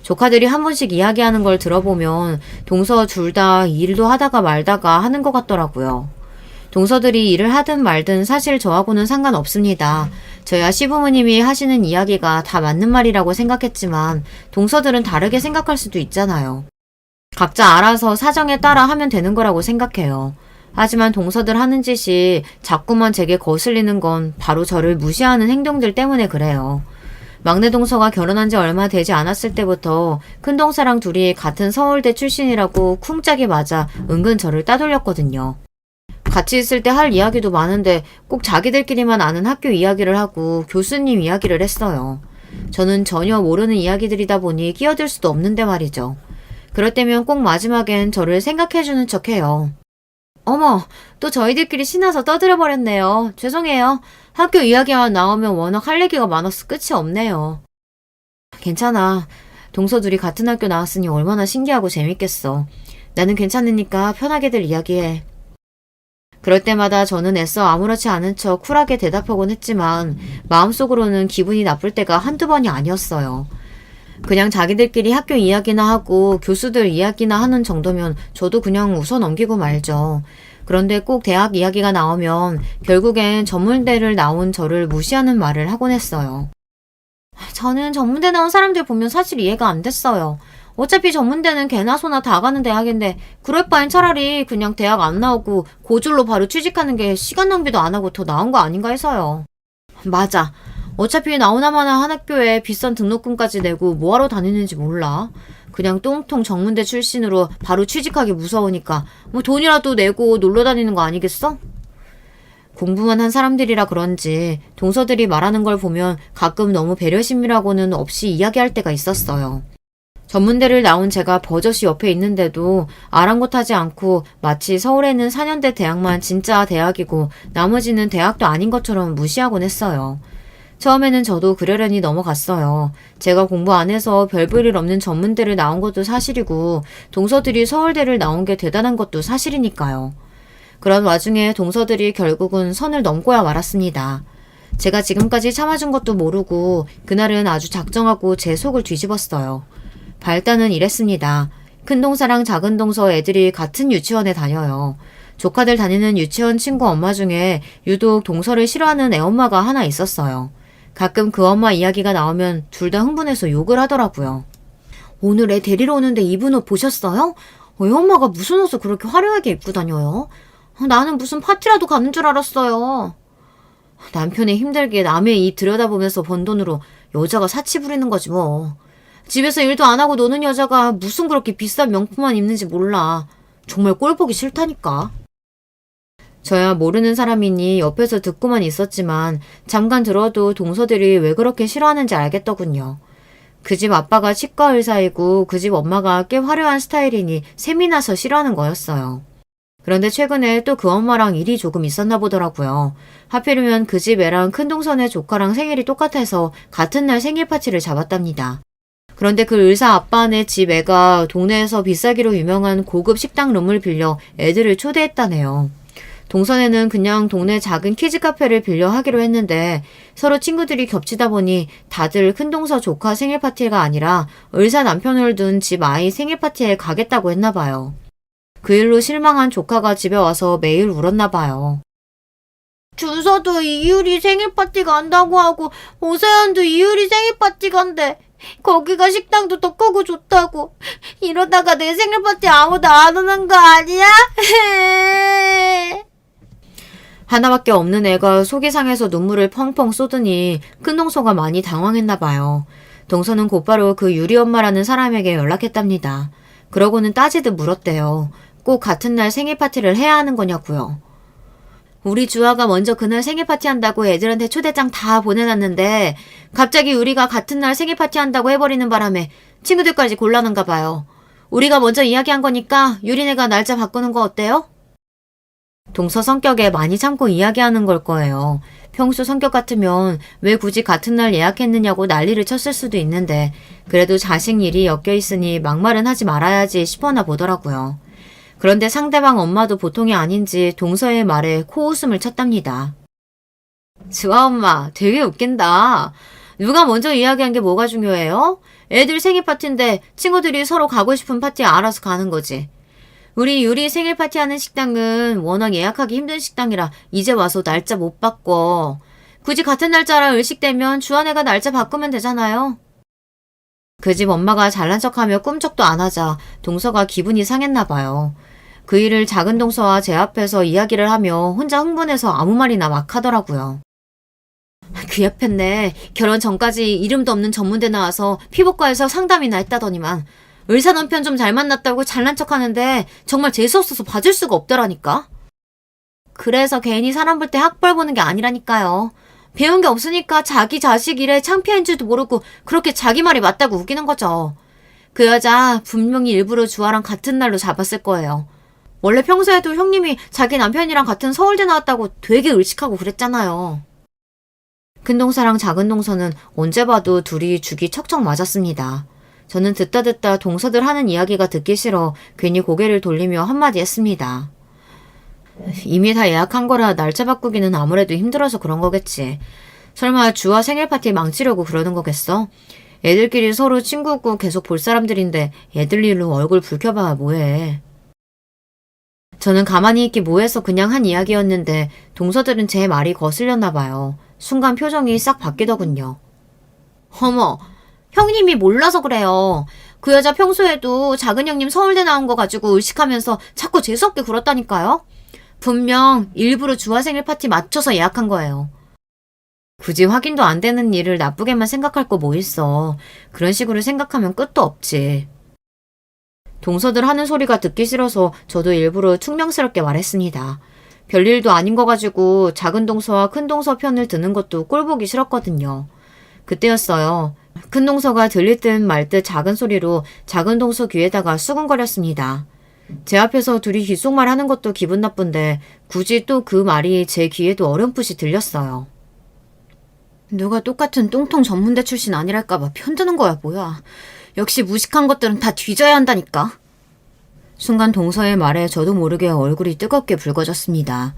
조카들이 한 번씩 이야기하는 걸 들어보면 동서 둘 다 일도 하다가 말다가 하는 것 같더라고요. 동서들이 일을 하든 말든 사실 저하고는 상관없습니다. 저야 시부모님이 하시는 이야기가 다 맞는 말이라고 생각했지만 동서들은 다르게 생각할 수도 있잖아요. 각자 알아서 사정에 따라 하면 되는 거라고 생각해요. 하지만 동서들 하는 짓이 자꾸만 제게 거슬리는 건 바로 저를 무시하는 행동들 때문에 그래요. 막내 동서가 결혼한 지 얼마 되지 않았을 때부터 큰 동서랑 둘이 같은 서울대 출신이라고 쿵짝이 맞아 은근 저를 따돌렸거든요. 같이 있을 때 할 이야기도 많은데 꼭 자기들끼리만 아는 학교 이야기를 하고 교수님 이야기를 했어요. 저는 전혀 모르는 이야기들이다 보니 끼어들 수도 없는데 말이죠. 그럴 때면 꼭 마지막엔 저를 생각해주는 척해요. 어머, 또 저희들끼리 신나서 떠들어버렸네요. 죄송해요. 학교 이야기만 나오면 워낙 할 얘기가 많아서 끝이 없네요. 괜찮아. 동서들이 같은 학교 나왔으니 얼마나 신기하고 재밌겠어. 나는 괜찮으니까 편하게들 이야기해. 그럴 때마다 저는 애써 아무렇지 않은 척 쿨하게 대답하곤 했지만 마음속으로는 기분이 나쁠 때가 한두 번이 아니었어요. 그냥 자기들끼리 학교 이야기나 하고 교수들 이야기나 하는 정도면 저도 그냥 웃어 넘기고 말죠. 그런데 꼭 대학 이야기가 나오면 결국엔 전문대를 나온 저를 무시하는 말을 하곤 했어요. 저는 전문대 나온 사람들 보면 사실 이해가 안 됐어요. 어차피 전문대는 개나 소나 다 가는 대학인데 그럴 바엔 차라리 그냥 대학 안 나오고 고졸로 바로 취직하는 게 시간 낭비도 안 하고 더 나은 거 아닌가 해서요. 맞아. 어차피 나오나마나 한 학교에 비싼 등록금까지 내고 뭐하러 다니는지 몰라. 그냥 똥통 정문대 출신으로 바로 취직하기 무서우니까 뭐 돈이라도 내고 놀러 다니는 거 아니겠어? 공부만 한 사람들이라 그런지 동서들이 말하는 걸 보면 가끔 너무 배려심이라고는 없이 이야기할 때가 있었어요. 전문대를 나온 제가 버젓이 옆에 있는데도 아랑곳하지 않고 마치 서울에 있는 4년대 대학만 진짜 대학이고 나머지는 대학도 아닌 것처럼 무시하곤 했어요. 처음에는 저도 그러려니 넘어갔어요. 제가 공부 안 해서 별 볼 일 없는 전문대를 나온 것도 사실이고 동서들이 서울대를 나온 게 대단한 것도 사실이니까요. 그런 와중에 동서들이 결국은 선을 넘고야 말았습니다. 제가 지금까지 참아준 것도 모르고 그날은 아주 작정하고 제 속을 뒤집었어요. 발단은 이랬습니다. 큰 동서랑 작은 동서 애들이 같은 유치원에 다녀요. 조카들 다니는 유치원 친구 엄마 중에 유독 동서를 싫어하는 애엄마가 하나 있었어요. 가끔 그 엄마 이야기가 나오면 둘 다 흥분해서 욕을 하더라고요. 오늘 애 데리러 오는데 입은 옷 보셨어요? 애엄마가 무슨 옷을 그렇게 화려하게 입고 다녀요? 나는 무슨 파티라도 가는 줄 알았어요. 남편이 힘들게 남의 입 들여다보면서 번 돈으로 여자가 사치 부리는 거지 뭐. 집에서 일도 안 하고 노는 여자가 무슨 그렇게 비싼 명품만 입는지 몰라. 정말 꼴 보기 싫다니까. 저야 모르는 사람이니 옆에서 듣고만 있었지만 잠깐 들어도 동서들이 왜 그렇게 싫어하는지 알겠더군요. 그 집 아빠가 치과 의사이고 그 집 엄마가 꽤 화려한 스타일이니 셈이 나서 싫어하는 거였어요. 그런데 최근에 또 그 엄마랑 일이 조금 있었나 보더라고요. 하필이면 그 집 애랑 큰동선의 조카랑 생일이 똑같아서 같은 날 생일 파티를 잡았답니다. 그런데 그 의사 아빠네 집 애가 동네에서 비싸기로 유명한 고급 식당 룸을 빌려 애들을 초대했다네요. 동선에는 그냥 동네 작은 키즈 카페를 빌려 하기로 했는데 서로 친구들이 겹치다 보니 다들 큰동서 조카 생일 파티가 아니라 의사 남편을 둔 집 아이 생일 파티에 가겠다고 했나 봐요. 그 일로 실망한 조카가 집에 와서 매일 울었나 봐요. 준서도 이유리 생일 파티 간다고 하고 오세연도 이유리 생일 파티 간대. 거기가 식당도 더 크고 좋다고. 이러다가 내 생일 파티 아무도 안 오는 거 아니야? 하나밖에 없는 애가 속이 상해서 눈물을 펑펑 쏟으니 큰 동서가 많이 당황했나 봐요. 동서는 곧바로 그 유리 엄마라는 사람에게 연락했답니다. 그러고는 따지듯 물었대요. 꼭 같은 날 생일 파티를 해야 하는 거냐고요. 우리 주아가 먼저 그날 생일 파티 한다고 애들한테 초대장 다 보내놨는데 갑자기 우리가 같은 날 생일 파티 한다고 해버리는 바람에 친구들까지 곤란한가 봐요. 우리가 먼저 이야기한 거니까 유리네가 날짜 바꾸는 거 어때요? 동서 성격에 많이 참고 이야기하는 걸 거예요. 평소 성격 같으면 왜 굳이 같은 날 예약했느냐고 난리를 쳤을 수도 있는데 그래도 자식 일이 엮여 있으니 막말은 하지 말아야지 싶어나 보더라고요. 그런데 상대방 엄마도 보통이 아닌지 동서의 말에 코웃음을 쳤답니다. 주아 엄마 되게 웃긴다. 누가 먼저 이야기한 게 뭐가 중요해요? 애들 생일 파티인데 친구들이 서로 가고 싶은 파티에 알아서 가는 거지. 우리 유리 생일 파티하는 식당은 워낙 예약하기 힘든 식당이라 이제 와서 날짜 못 바꿔. 굳이 같은 날짜라 의식되면 주한애가 날짜 바꾸면 되잖아요. 그 집 엄마가 잘난 척하며 꿈쩍도 안 하자 동서가 기분이 상했나 봐요. 그 일을 작은 동서와 제 앞에서 이야기를 하며 혼자 흥분해서 아무 말이나 막 하더라고요. 그 옆에네 결혼 전까지 이름도 없는 전문대 나와서 피부과에서 상담이나 했다더니만 의사 남편 좀 잘 만났다고 잘난 척하는데 정말 재수없어서 봐줄 수가 없더라니까. 그래서 괜히 사람 볼 때 학벌 보는 게 아니라니까요. 배운 게 없으니까 자기 자식 일에 창피한 줄도 모르고 그렇게 자기 말이 맞다고 우기는 거죠. 그 여자 분명히 일부러 주아랑 같은 날로 잡았을 거예요. 원래 평소에도 형님이 자기 남편이랑 같은 서울대 나왔다고 되게 의식하고 그랬잖아요. 큰동서랑 작은동서는 언제 봐도 둘이 죽이 척척 맞았습니다. 저는 듣다 동서들 하는 이야기가 듣기 싫어 괜히 고개를 돌리며 한마디 했습니다. 이미 다 예약한 거라 날짜 바꾸기는 아무래도 힘들어서 그런 거겠지. 설마 주아 생일 파티 망치려고 그러는 거겠어? 애들끼리 서로 친구고 계속 볼 사람들인데 애들 일로 얼굴 붉혀봐 뭐해. 저는 가만히 있기 뭐해서 그냥 한 이야기였는데 동서들은 제 말이 거슬렸나 봐요. 순간 표정이 싹 바뀌더군요. 어머, 형님이 몰라서 그래요. 그 여자 평소에도 작은 형님 서울대 나온 거 가지고 의식하면서 자꾸 재수없게 굴었다니까요. 분명 일부러 주아 생일 파티 맞춰서 예약한 거예요. 굳이 확인도 안 되는 일을 나쁘게만 생각할 거 뭐 있어. 그런 식으로 생각하면 끝도 없지. 동서들 하는 소리가 듣기 싫어서 저도 일부러 퉁명스럽게 말했습니다. 별일도 아닌 거 가지고 작은 동서와 큰 동서 편을 드는 것도 꼴보기 싫었거든요. 그때였어요. 큰 동서가 들릴 듯 말 듯 작은 소리로 작은 동서 귀에다가 수근거렸습니다. 제 앞에서 둘이 귓속말 하는 것도 기분 나쁜데 굳이 또 그 말이 제 귀에도 어렴풋이 들렸어요. 누가 똑같은 똥통 전문대 출신 아니랄까봐 편드는 거야 뭐야. 역시 무식한 것들은 다 뒤져야 한다니까. 순간 동서의 말에 저도 모르게 얼굴이 뜨겁게 붉어졌습니다.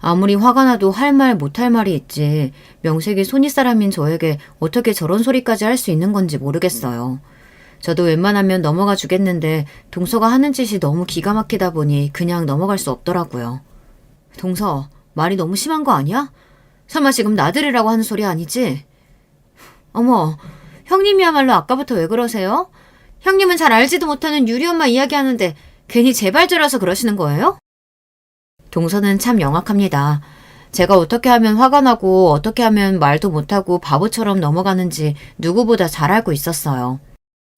아무리 화가 나도 할 말 못할 말이 있지 명색이 손윗사람인 저에게 어떻게 저런 소리까지 할 수 있는 건지 모르겠어요. 저도 웬만하면 넘어가 주겠는데 동서가 하는 짓이 너무 기가 막히다 보니 그냥 넘어갈 수 없더라고요. 동서, 말이 너무 심한 거 아니야? 설마 지금 나들이라고 하는 소리 아니지? 어머, 형님이야말로 아까부터 왜 그러세요? 형님은 잘 알지도 못하는 유리 엄마 이야기하는데 괜히 제발저라서 그러시는 거예요? 동서는 참 영악합니다. 제가 어떻게 하면 화가 나고 어떻게 하면 말도 못하고 바보처럼 넘어가는지 누구보다 잘 알고 있었어요.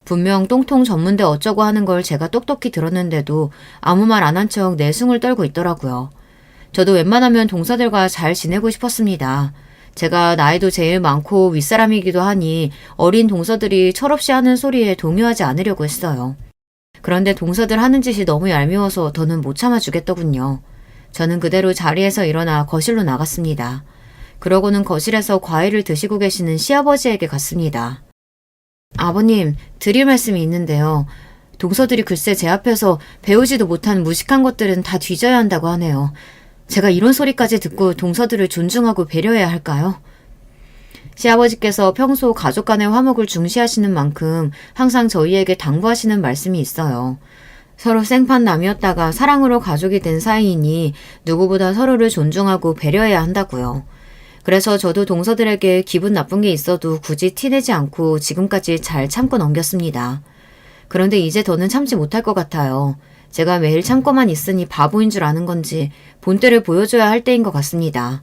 분명 똥통 전문대 어쩌고 하는 걸 제가 똑똑히 들었는데도 아무 말 안 한 척 내숭을 떨고 있더라고요. 저도 웬만하면 동서들과 잘 지내고 싶었습니다. 제가 나이도 제일 많고 윗사람이기도 하니 어린 동서들이 철없이 하는 소리에 동요하지 않으려고 했어요. 그런데 동서들 하는 짓이 너무 얄미워서 더는 못 참아주겠더군요. 저는 그대로 자리에서 일어나 거실로 나갔습니다. 그러고는 거실에서 과일을 드시고 계시는 시아버지에게 갔습니다. 아버님, 드릴 말씀이 있는데요. 동서들이 글쎄 제 앞에서 배우지도 못한 무식한 것들은 다 뒤져야 한다고 하네요. 제가 이런 소리까지 듣고 동서들을 존중하고 배려해야 할까요? 시아버지께서 평소 가족 간의 화목을 중시하시는 만큼 항상 저희에게 당부하시는 말씀이 있어요. 서로 생판남이었다가 사랑으로 가족이 된 사이이니 누구보다 서로를 존중하고 배려해야 한다고요. 그래서 저도 동서들에게 기분 나쁜 게 있어도 굳이 티내지 않고 지금까지 잘 참고 넘겼습니다. 그런데 이제 더는 참지 못할 것 같아요. 제가 매일 참고만 있으니 바보인 줄 아는 건지 본때를 보여줘야 할 때인 것 같습니다.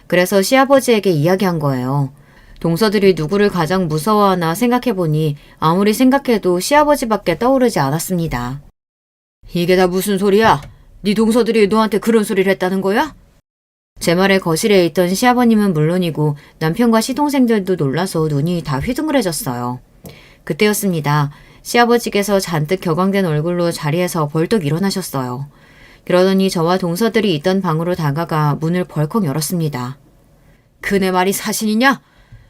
그래서 시아버지에게 이야기한 거예요. 동서들이 누구를 가장 무서워하나 생각해보니 아무리 생각해도 시아버지밖에 떠오르지 않았습니다. 이게 다 무슨 소리야? 네 동서들이 너한테 그런 소리를 했다는 거야? 제 말에 거실에 있던 시아버님은 물론이고 남편과 시동생들도 놀라서 눈이 다 휘둥그레졌어요. 그때였습니다. 시아버지께서 잔뜩 격앙된 얼굴로 자리에서 벌떡 일어나셨어요. 그러더니 저와 동서들이 있던 방으로 다가가 문을 벌컥 열었습니다. 그네 말이 사실이냐?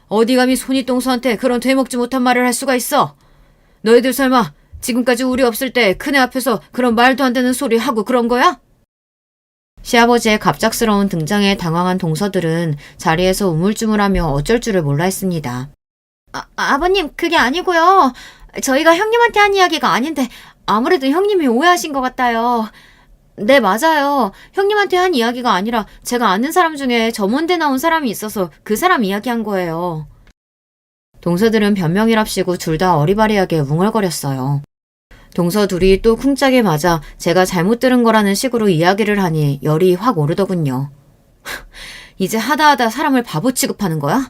어디 감히 손이동서한테 그런 되먹지 못한 말을 할 수가 있어? 너희들 설마 지금까지 우리 없을 때 큰애 앞에서 그런 말도 안 되는 소리 하고 그런 거야? 시아버지의 갑작스러운 등장에 당황한 동서들은 자리에서 우물쭈물하며 어쩔 줄을 몰라 했습니다. 아버님, 그게 아니고요. 저희가 형님한테 한 이야기가 아닌데 아무래도 형님이 오해하신 것 같아요. 네, 맞아요. 형님한테 한 이야기가 아니라 제가 아는 사람 중에 점원대 나온 사람이 있어서 그 사람 이야기한 거예요. 동서들은 변명이랍시고 둘 다 어리바리하게 웅얼거렸어요. 동서 둘이 또 쿵짝에 맞아 제가 잘못 들은 거라는 식으로 이야기를 하니 열이 확 오르더군요. 이제 하다하다 사람을 바보 취급하는 거야?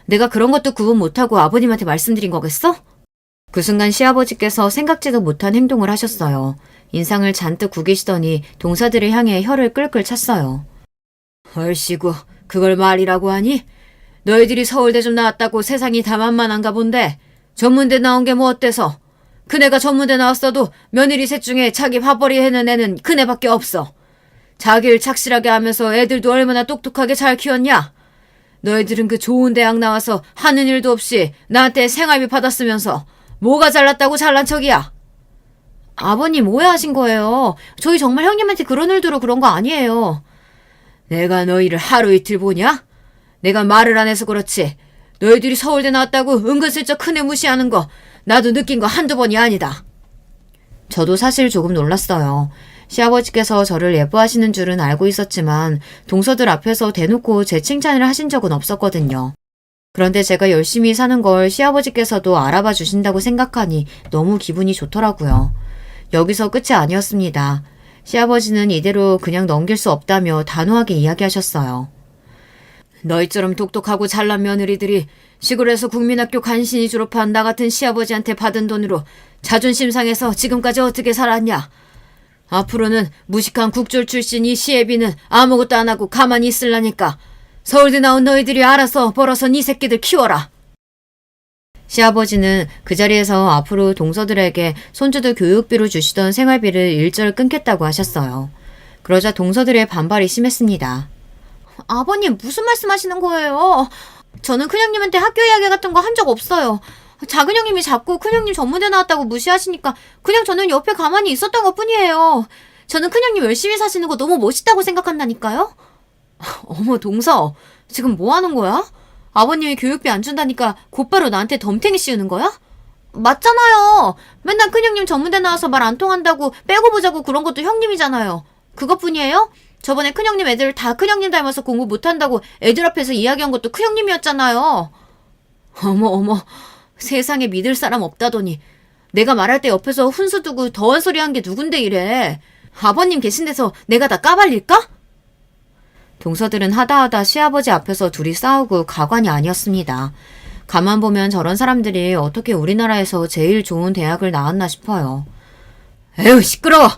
내가 그런 것도 구분 못하고 아버님한테 말씀드린 거겠어? 그 순간 시아버지께서 생각지도 못한 행동을 하셨어요. 인상을 잔뜩 구기시더니 동서들을 향해 혀를 끌끌 찼어요. 얼씨구, 그걸 말이라고 하니? 너희들이 서울대 좀 나왔다고 세상이 다 만만한가 본데 전문대 나온 게 뭐 어때서? 그네가 전문대 나왔어도 며느리 셋 중에 자기 밥벌이 해는 애는 그네밖에 없어. 자기를 착실하게 하면서 애들도 얼마나 똑똑하게 잘 키웠냐? 너희들은 그 좋은 대학 나와서 하는 일도 없이 나한테 생활비 받았으면서 뭐가 잘났다고 잘난 척이야? 아버님 오해하신 거예요. 저희 정말 형님한테 그런 일들로 그런 거 아니에요. 내가 너희를 하루 이틀 보냐? 내가 말을 안 해서 그렇지. 너희들이 서울대 나왔다고 은근슬쩍 큰애 무시하는 거 나도 느낀 거 한두 번이 아니다. 저도 사실 조금 놀랐어요. 시아버지께서 저를 예뻐하시는 줄은 알고 있었지만 동서들 앞에서 대놓고 제 칭찬을 하신 적은 없었거든요. 그런데 제가 열심히 사는 걸 시아버지께서도 알아봐 주신다고 생각하니 너무 기분이 좋더라고요. 여기서 끝이 아니었습니다. 시아버지는 이대로 그냥 넘길 수 없다며 단호하게 이야기하셨어요. 너희처럼 똑똑하고 잘난 며느리들이 시골에서 국민학교 간신히 졸업한 나 같은 시아버지한테 받은 돈으로 자존심 상해서 지금까지 어떻게 살았냐? 앞으로는 무식한 국졸 출신 이 시애비는 아무것도 안 하고 가만히 있으려니까 서울대 나온 너희들이 알아서 벌어서 네 새끼들 키워라. 시아버지는 그 자리에서 앞으로 동서들에게 손주들 교육비로 주시던 생활비를 일절 끊겠다고 하셨어요. 그러자 동서들의 반발이 심했습니다. 아버님 무슨 말씀하시는 거예요? 저는 큰형님한테 학교 이야기 같은 거 한 적 없어요. 작은 형님이 자꾸 큰형님 전문대 나왔다고 무시하시니까 그냥 저는 옆에 가만히 있었던 것 뿐이에요. 저는 큰형님 열심히 사시는 거 너무 멋있다고 생각한다니까요? 어머 동서, 지금 뭐 하는 거야? 아버님이 교육비 안 준다니까 곧바로 나한테 덤탱이 씌우는 거야? 맞잖아요. 맨날 큰형님 전문대 나와서 말 안 통한다고 빼고 보자고 그런 것도 형님이잖아요. 그것뿐이에요? 저번에 큰형님 애들 다 큰형님 닮아서 공부 못한다고 애들 앞에서 이야기한 것도 큰형님이었잖아요. 어머, 세상에 믿을 사람 없다더니 내가 말할 때 옆에서 훈수 두고 더한 소리 한 게 누군데 이래. 아버님 계신 데서 내가 다 까발릴까? 동서들은 하다하다 시아버지 앞에서 둘이 싸우고 가관이 아니었습니다. 가만 보면 저런 사람들이 어떻게 우리나라에서 제일 좋은 대학을 나왔나 싶어요. 에휴 시끄러워.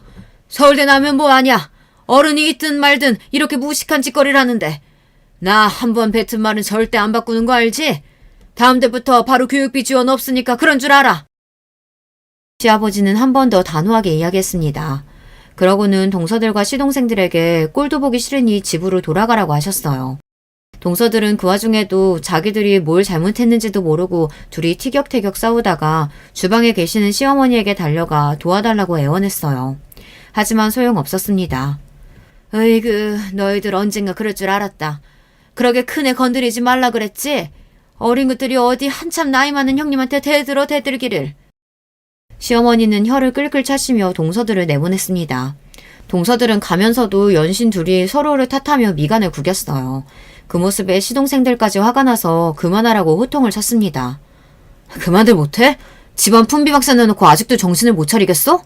서울대 나면 뭐 하냐. 어른이 있든 말든 이렇게 무식한 짓거리를 하는데 나 한 번 뱉은 말은 절대 안 바꾸는 거 알지? 다음 달부터 바로 교육비 지원 없으니까 그런 줄 알아. 시아버지는 한 번 더 단호하게 이야기했습니다. 그러고는 동서들과 시동생들에게 꼴도 보기 싫으니 집으로 돌아가라고 하셨어요. 동서들은 그 와중에도 자기들이 뭘 잘못했는지도 모르고 둘이 티격태격 싸우다가 주방에 계시는 시어머니에게 달려가 도와달라고 애원했어요. 하지만 소용없었습니다. 으이그 너희들 언젠가 그럴 줄 알았다. 그러게 큰애 건드리지 말라 그랬지? 어린 것들이 어디 한참 나이 많은 형님한테 대들기를. 시어머니는 혀를 끌끌 차시며 동서들을 내보냈습니다. 동서들은 가면서도 연신 둘이 서로를 탓하며 미간을 구겼어요. 그 모습에 시동생들까지 화가 나서 그만하라고 호통을 쳤습니다. 그만들 못해? 집안 풍비박산 내놓고 아직도 정신을 못 차리겠어?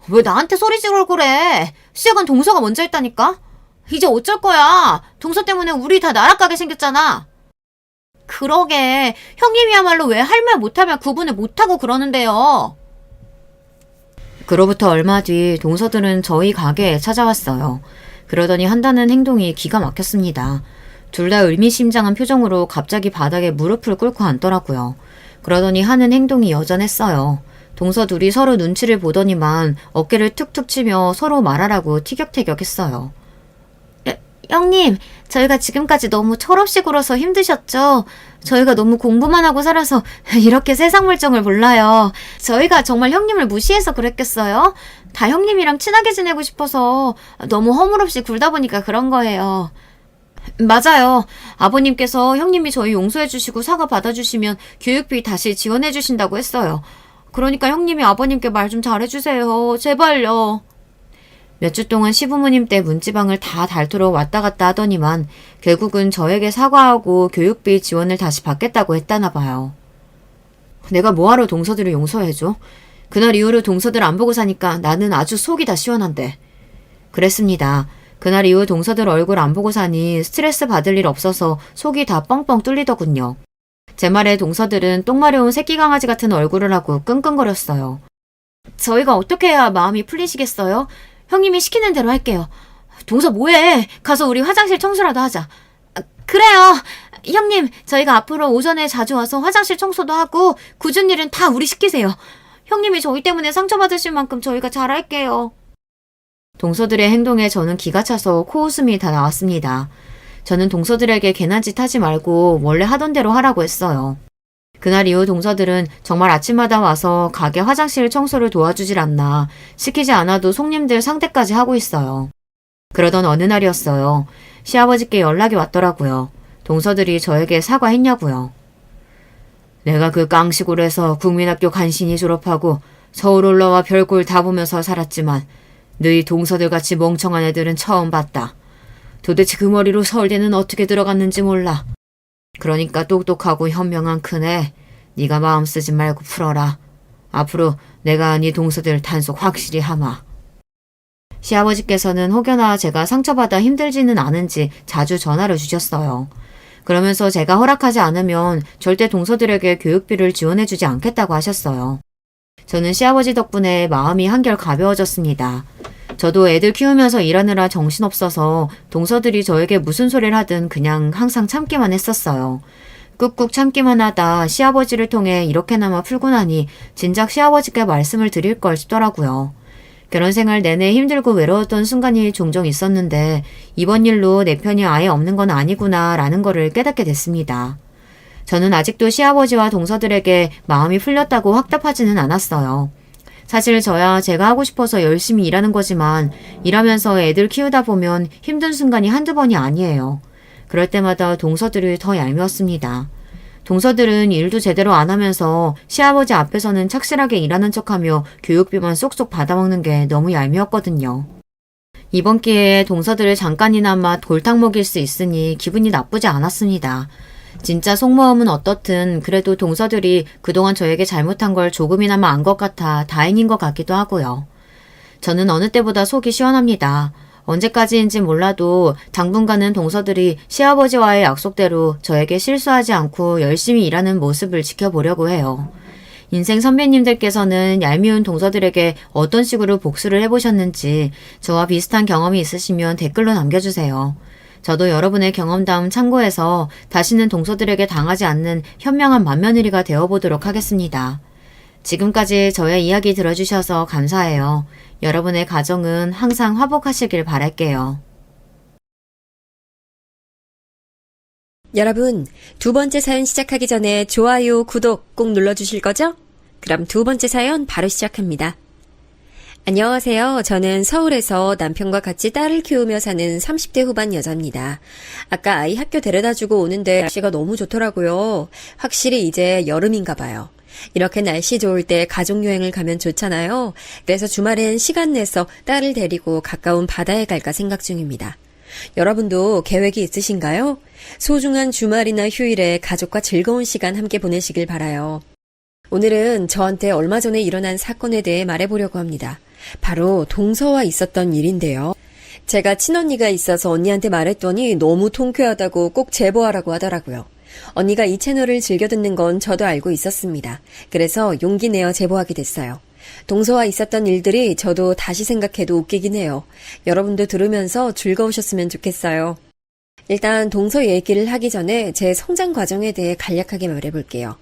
왜 나한테 소리 지르고 그래? 시작은 동서가 먼저 했다니까? 이제 어쩔 거야? 동서 때문에 우리 다 나락가게 생겼잖아. 그러게, 형님이야말로 왜 할 말 못하면 구분을 못하고 그러는데요. 그로부터 얼마 뒤 동서들은 저희 가게에 찾아왔어요. 그러더니 한다는 행동이 기가 막혔습니다. 둘 다 의미심장한 표정으로 갑자기 바닥에 무릎을 꿇고 앉더라고요. 그러더니 하는 행동이 여전했어요. 동서 둘이 서로 눈치를 보더니만 어깨를 툭툭 치며 서로 말하라고 티격태격했어요. 형님, 저희가 지금까지 너무 철없이 굴어서 힘드셨죠? 저희가 너무 공부만 하고 살아서 이렇게 세상 물정을 몰라요. 저희가 정말 형님을 무시해서 그랬겠어요? 다 형님이랑 친하게 지내고 싶어서 너무 허물없이 굴다 보니까 그런 거예요. 맞아요. 아버님께서 형님이 저희 용서해주시고 사과 받아주시면 교육비 다시 지원해주신다고 했어요. 그러니까 형님이 아버님께 말 좀 잘해주세요. 제발요. 몇 주 동안 시부모님 때 문지방을 다 닳도록 왔다 갔다 하더니만 결국은 저에게 사과하고 교육비 지원을 다시 받겠다고 했다나 봐요. 내가 뭐하러 동서들을 용서해줘? 그날 이후로 동서들 안 보고 사니까 나는 아주 속이 다 시원한데. 그랬습니다. 그날 이후 동서들 얼굴 안 보고 사니 스트레스 받을 일 없어서 속이 다 뻥뻥 뚫리더군요. 제 말에 동서들은 똥 마려운 새끼 강아지 같은 얼굴을 하고 끙끙거렸어요. 저희가 어떻게 해야 마음이 풀리시겠어요? 형님이 시키는 대로 할게요. 동서 뭐해? 가서 우리 화장실 청소라도 하자. 그래요. 형님, 저희가 앞으로 오전에 자주 와서 화장실 청소도 하고 굳은 일은 다 우리 시키세요. 형님이 저희 때문에 상처받으실 만큼 저희가 잘할게요. 동서들의 행동에 저는 기가 차서 코웃음이 다 나왔습니다. 저는 동서들에게 괜한 짓 하지 말고 원래 하던 대로 하라고 했어요. 그날 이후 동서들은 정말 아침마다 와서 가게 화장실 청소를 도와주질 않나, 시키지 않아도 손님들 상대까지 하고 있어요. 그러던 어느 날이었어요. 시아버지께 연락이 왔더라고요. 동서들이 저에게 사과했냐고요. 내가 그 깡시골에서 국민학교 간신히 졸업하고 서울 올라와 별꼴 다 보면서 살았지만 너희 동서들같이 멍청한 애들은 처음 봤다. 도대체 그 머리로 서울대는 어떻게 들어갔는지 몰라. 그러니까 똑똑하고 현명한 큰애, 네가 마음 쓰지 말고 풀어라. 앞으로 내가 네 동서들 단속 확실히 하마. 시아버지께서는 혹여나 제가 상처받아 힘들지는 않은지 자주 전화를 주셨어요. 그러면서 제가 허락하지 않으면 절대 동서들에게 교육비를 지원해주지 않겠다고 하셨어요. 저는 시아버지 덕분에 마음이 한결 가벼워졌습니다. 저도 애들 키우면서 일하느라 정신없어서 동서들이 저에게 무슨 소리를 하든 그냥 항상 참기만 했었어요. 꾹꾹 참기만 하다 시아버지를 통해 이렇게나마 풀고 나니 진작 시아버지께 말씀을 드릴 걸 싶더라고요. 결혼생활 내내 힘들고 외로웠던 순간이 종종 있었는데 이번 일로 내 편이 아예 없는 건 아니구나 라는 거를 깨닫게 됐습니다. 저는 아직도 시아버지와 동서들에게 마음이 풀렸다고 확답하지는 않았어요. 사실 저야 제가 하고 싶어서 열심히 일하는 거지만 일하면서 애들 키우다 보면 힘든 순간이 한두 번이 아니에요. 그럴 때마다 동서들이 더 얄미웠습니다. 동서들은 일도 제대로 안 하면서 시아버지 앞에서는 착실하게 일하는 척하며 교육비만 쏙쏙 받아먹는 게 너무 얄미웠거든요. 이번 기회에 동서들을 잠깐이나마 골탕 먹일 수 있으니 기분이 나쁘지 않았습니다. 진짜 속마음은 어떻든 그래도 동서들이 그동안 저에게 잘못한 걸 조금이나마 안 것 같아 다행인 것 같기도 하고요. 저는 어느 때보다 속이 시원합니다. 언제까지인지 몰라도 당분간은 동서들이 시아버지와의 약속대로 저에게 실수하지 않고 열심히 일하는 모습을 지켜보려고 해요. 인생 선배님들께서는 얄미운 동서들에게 어떤 식으로 복수를 해보셨는지 저와 비슷한 경험이 있으시면 댓글로 남겨주세요. 저도 여러분의 경험담 참고해서 다시는 동서들에게 당하지 않는 현명한 맏며느리가 되어보도록 하겠습니다. 지금까지 저의 이야기 들어주셔서 감사해요. 여러분의 가정은 항상 화목하시길 바랄게요. 여러분, 두 번째 사연 시작하기 전에 좋아요, 구독 꼭 눌러주실 거죠? 그럼 두 번째 사연 바로 시작합니다. 안녕하세요. 저는 서울에서 남편과 같이 딸을 키우며 사는 30대 후반 여자입니다. 아까 아이 학교 데려다주고 오는데 날씨가 너무 좋더라고요. 확실히 이제 여름인가 봐요. 이렇게 날씨 좋을 때 가족여행을 가면 좋잖아요. 그래서 주말엔 시간 내서 딸을 데리고 가까운 바다에 갈까 생각 중입니다. 여러분도 계획이 있으신가요? 소중한 주말이나 휴일에 가족과 즐거운 시간 함께 보내시길 바라요. 오늘은 저한테 얼마 전에 일어난 사건에 대해 말해보려고 합니다. 바로 동서와 있었던 일인데요. 제가 친언니가 있어서 언니한테 말했더니 너무 통쾌하다고 꼭 제보하라고 하더라고요. 언니가 이 채널을 즐겨 듣는 건 저도 알고 있었습니다. 그래서 용기 내어 제보하게 됐어요. 동서와 있었던 일들이 저도 다시 생각해도 웃기긴 해요. 여러분도 들으면서 즐거우셨으면 좋겠어요. 일단 동서 얘기를 하기 전에 제 성장 과정에 대해 간략하게 말해볼게요.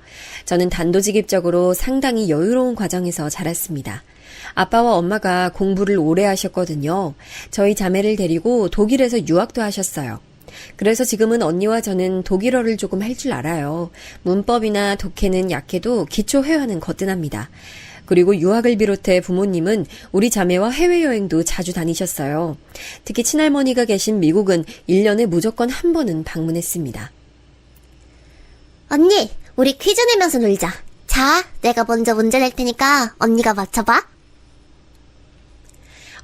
저는 단도직입적으로 상당히 여유로운 과정에서 자랐습니다. 아빠와 엄마가 공부를 오래 하셨거든요. 저희 자매를 데리고 독일에서 유학도 하셨어요. 그래서 지금은 언니와 저는 독일어를 조금 할 줄 알아요. 문법이나 독해는 약해도 기초 회화는 거뜬합니다. 그리고 유학을 비롯해 부모님은 우리 자매와 해외여행도 자주 다니셨어요. 특히 친할머니가 계신 미국은 1년에 무조건 한 번은 방문했습니다. 언니, 우리 퀴즈 내면서 놀자. 자, 내가 먼저 문제 낼 테니까 언니가 맞춰봐.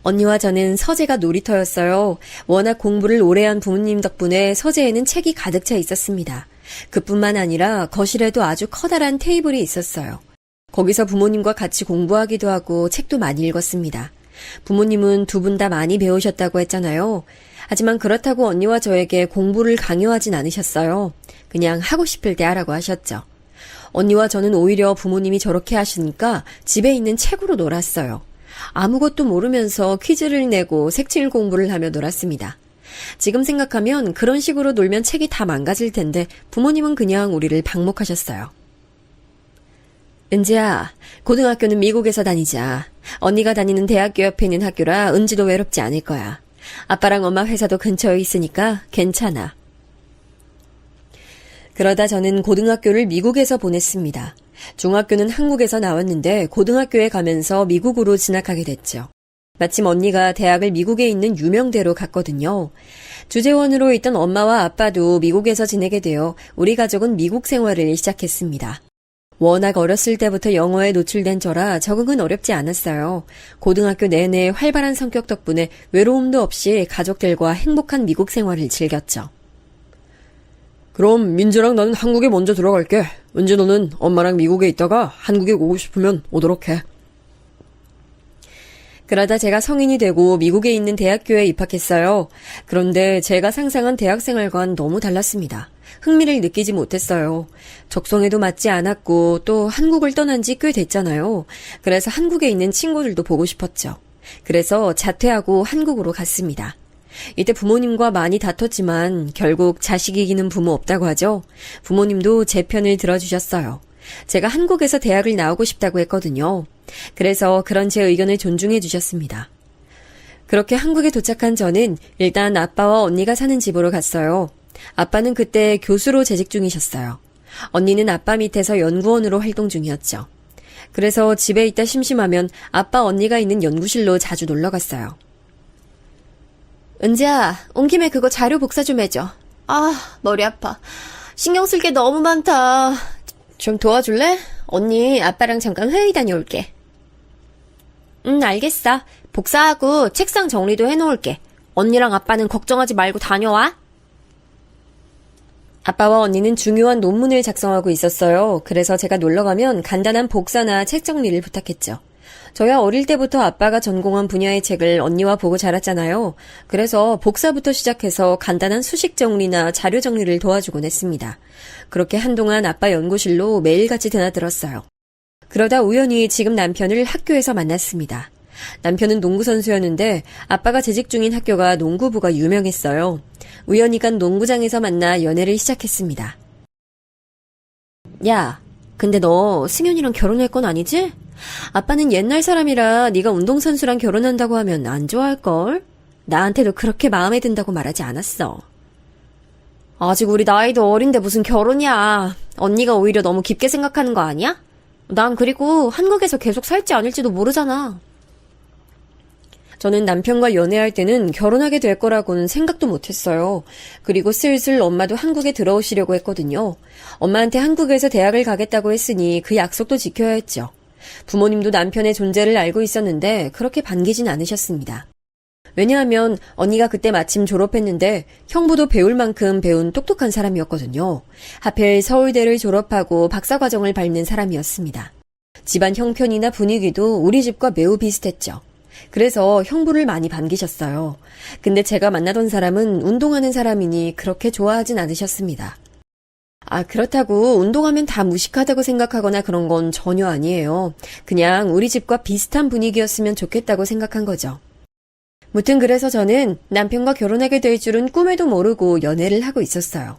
언니와 저는 서재가 놀이터였어요. 워낙 공부를 오래 한 부모님 덕분에 서재에는 책이 가득 차 있었습니다. 그뿐만 아니라 거실에도 아주 커다란 테이블이 있었어요. 거기서 부모님과 같이 공부하기도 하고 책도 많이 읽었습니다. 부모님은 두 분 다 많이 배우셨다고 했잖아요. 하지만 그렇다고 언니와 저에게 공부를 강요하진 않으셨어요. 그냥 하고 싶을 때 하라고 하셨죠. 언니와 저는 오히려 부모님이 저렇게 하시니까 집에 있는 책으로 놀았어요. 아무것도 모르면서 퀴즈를 내고 색칠 공부를 하며 놀았습니다. 지금 생각하면 그런 식으로 놀면 책이 다 망가질 텐데 부모님은 그냥 우리를 방목하셨어요. 은지야, 고등학교는 미국에서 다니자. 언니가 다니는 대학교 옆에 있는 학교라 은지도 외롭지 않을 거야. 아빠랑 엄마 회사도 근처에 있으니까 괜찮아. 그러다 저는 고등학교를 미국에서 보냈습니다. 중학교는 한국에서 나왔는데 고등학교에 가면서 미국으로 진학하게 됐죠. 마침 언니가 대학을 미국에 있는 유명대로 갔거든요. 주재원으로 있던 엄마와 아빠도 미국에서 지내게 되어 우리 가족은 미국 생활을 시작했습니다. 워낙 어렸을 때부터 영어에 노출된 저라 적응은 어렵지 않았어요. 고등학교 내내 활발한 성격 덕분에 외로움도 없이 가족들과 행복한 미국 생활을 즐겼죠. 그럼 민지랑 나는 한국에 먼저 들어갈게. 은지 너는 엄마랑 미국에 있다가 한국에 오고 싶으면 오도록 해. 그러다 제가 성인이 되고 미국에 있는 대학교에 입학했어요. 그런데 제가 상상한 대학 생활과는 너무 달랐습니다. 흥미를 느끼지 못했어요. 적성에도 맞지 않았고 또 한국을 떠난 지 꽤 됐잖아요. 그래서 한국에 있는 친구들도 보고 싶었죠. 그래서 자퇴하고 한국으로 갔습니다. 이때 부모님과 많이 다퉜지만 결국 자식 이기는 부모 없다고 하죠. 부모님도 제 편을 들어주셨어요. 제가 한국에서 대학을 나오고 싶다고 했거든요. 그래서 그런 제 의견을 존중해 주셨습니다. 그렇게 한국에 도착한 저는 일단 아빠와 언니가 사는 집으로 갔어요. 아빠는 그때 교수로 재직 중이셨어요. 언니는 아빠 밑에서 연구원으로 활동 중이었죠. 그래서 집에 있다 심심하면 아빠 언니가 있는 연구실로 자주 놀러 갔어요. 은지야, 온 김에 그거 자료 복사 좀 해줘. 아, 머리 아파. 신경 쓸 게 너무 많다. 좀 도와줄래? 언니, 아빠랑 잠깐 회의 다녀올게. 알겠어. 복사하고 책상 정리도 해놓을게. 언니랑 아빠는 걱정하지 말고 다녀와. 아빠와 언니는 중요한 논문을 작성하고 있었어요. 그래서 제가 놀러가면 간단한 복사나 책 정리를 부탁했죠. 저야 어릴 때부터 아빠가 전공한 분야의 책을 언니와 보고 자랐잖아요. 그래서 복사부터 시작해서 간단한 수식 정리나 자료 정리를 도와주곤 했습니다. 그렇게 한동안 아빠 연구실로 매일같이 드나들었어요. 그러다 우연히 지금 남편을 학교에서 만났습니다. 남편은 농구선수였는데 아빠가 재직 중인 학교가 농구부가 유명했어요. 우연히 간 농구장에서 만나 연애를 시작했습니다. 야, 근데 너 승현이랑 결혼할 건 아니지? 아빠는 옛날 사람이라 네가 운동선수랑 결혼한다고 하면 안 좋아할걸? 나한테도 그렇게 마음에 든다고 말하지 않았어. 아직 우리 나이도 어린데 무슨 결혼이야. 언니가 오히려 너무 깊게 생각하는 거 아니야? 난 그리고 한국에서 계속 살지 않을지도 모르잖아. 저는 남편과 연애할 때는 결혼하게 될 거라고는 생각도 못했어요. 그리고 슬슬 엄마도 한국에 들어오시려고 했거든요. 엄마한테 한국에서 대학을 가겠다고 했으니 그 약속도 지켜야 했죠. 부모님도 남편의 존재를 알고 있었는데 그렇게 반기진 않으셨습니다. 왜냐하면 언니가 그때 마침 졸업했는데 형부도 배울 만큼 배운 똑똑한 사람이었거든요. 하필 서울대를 졸업하고 박사과정을 밟는 사람이었습니다. 집안 형편이나 분위기도 우리 집과 매우 비슷했죠. 그래서 형부를 많이 반기셨어요. 근데 제가 만나던 사람은 운동하는 사람이니 그렇게 좋아하진 않으셨습니다. 그렇다고 운동하면 다 무식하다고 생각하거나 그런 건 전혀 아니에요. 그냥 우리 집과 비슷한 분위기였으면 좋겠다고 생각한 거죠. 무튼 그래서 저는 남편과 결혼하게 될 줄은 꿈에도 모르고 연애를 하고 있었어요.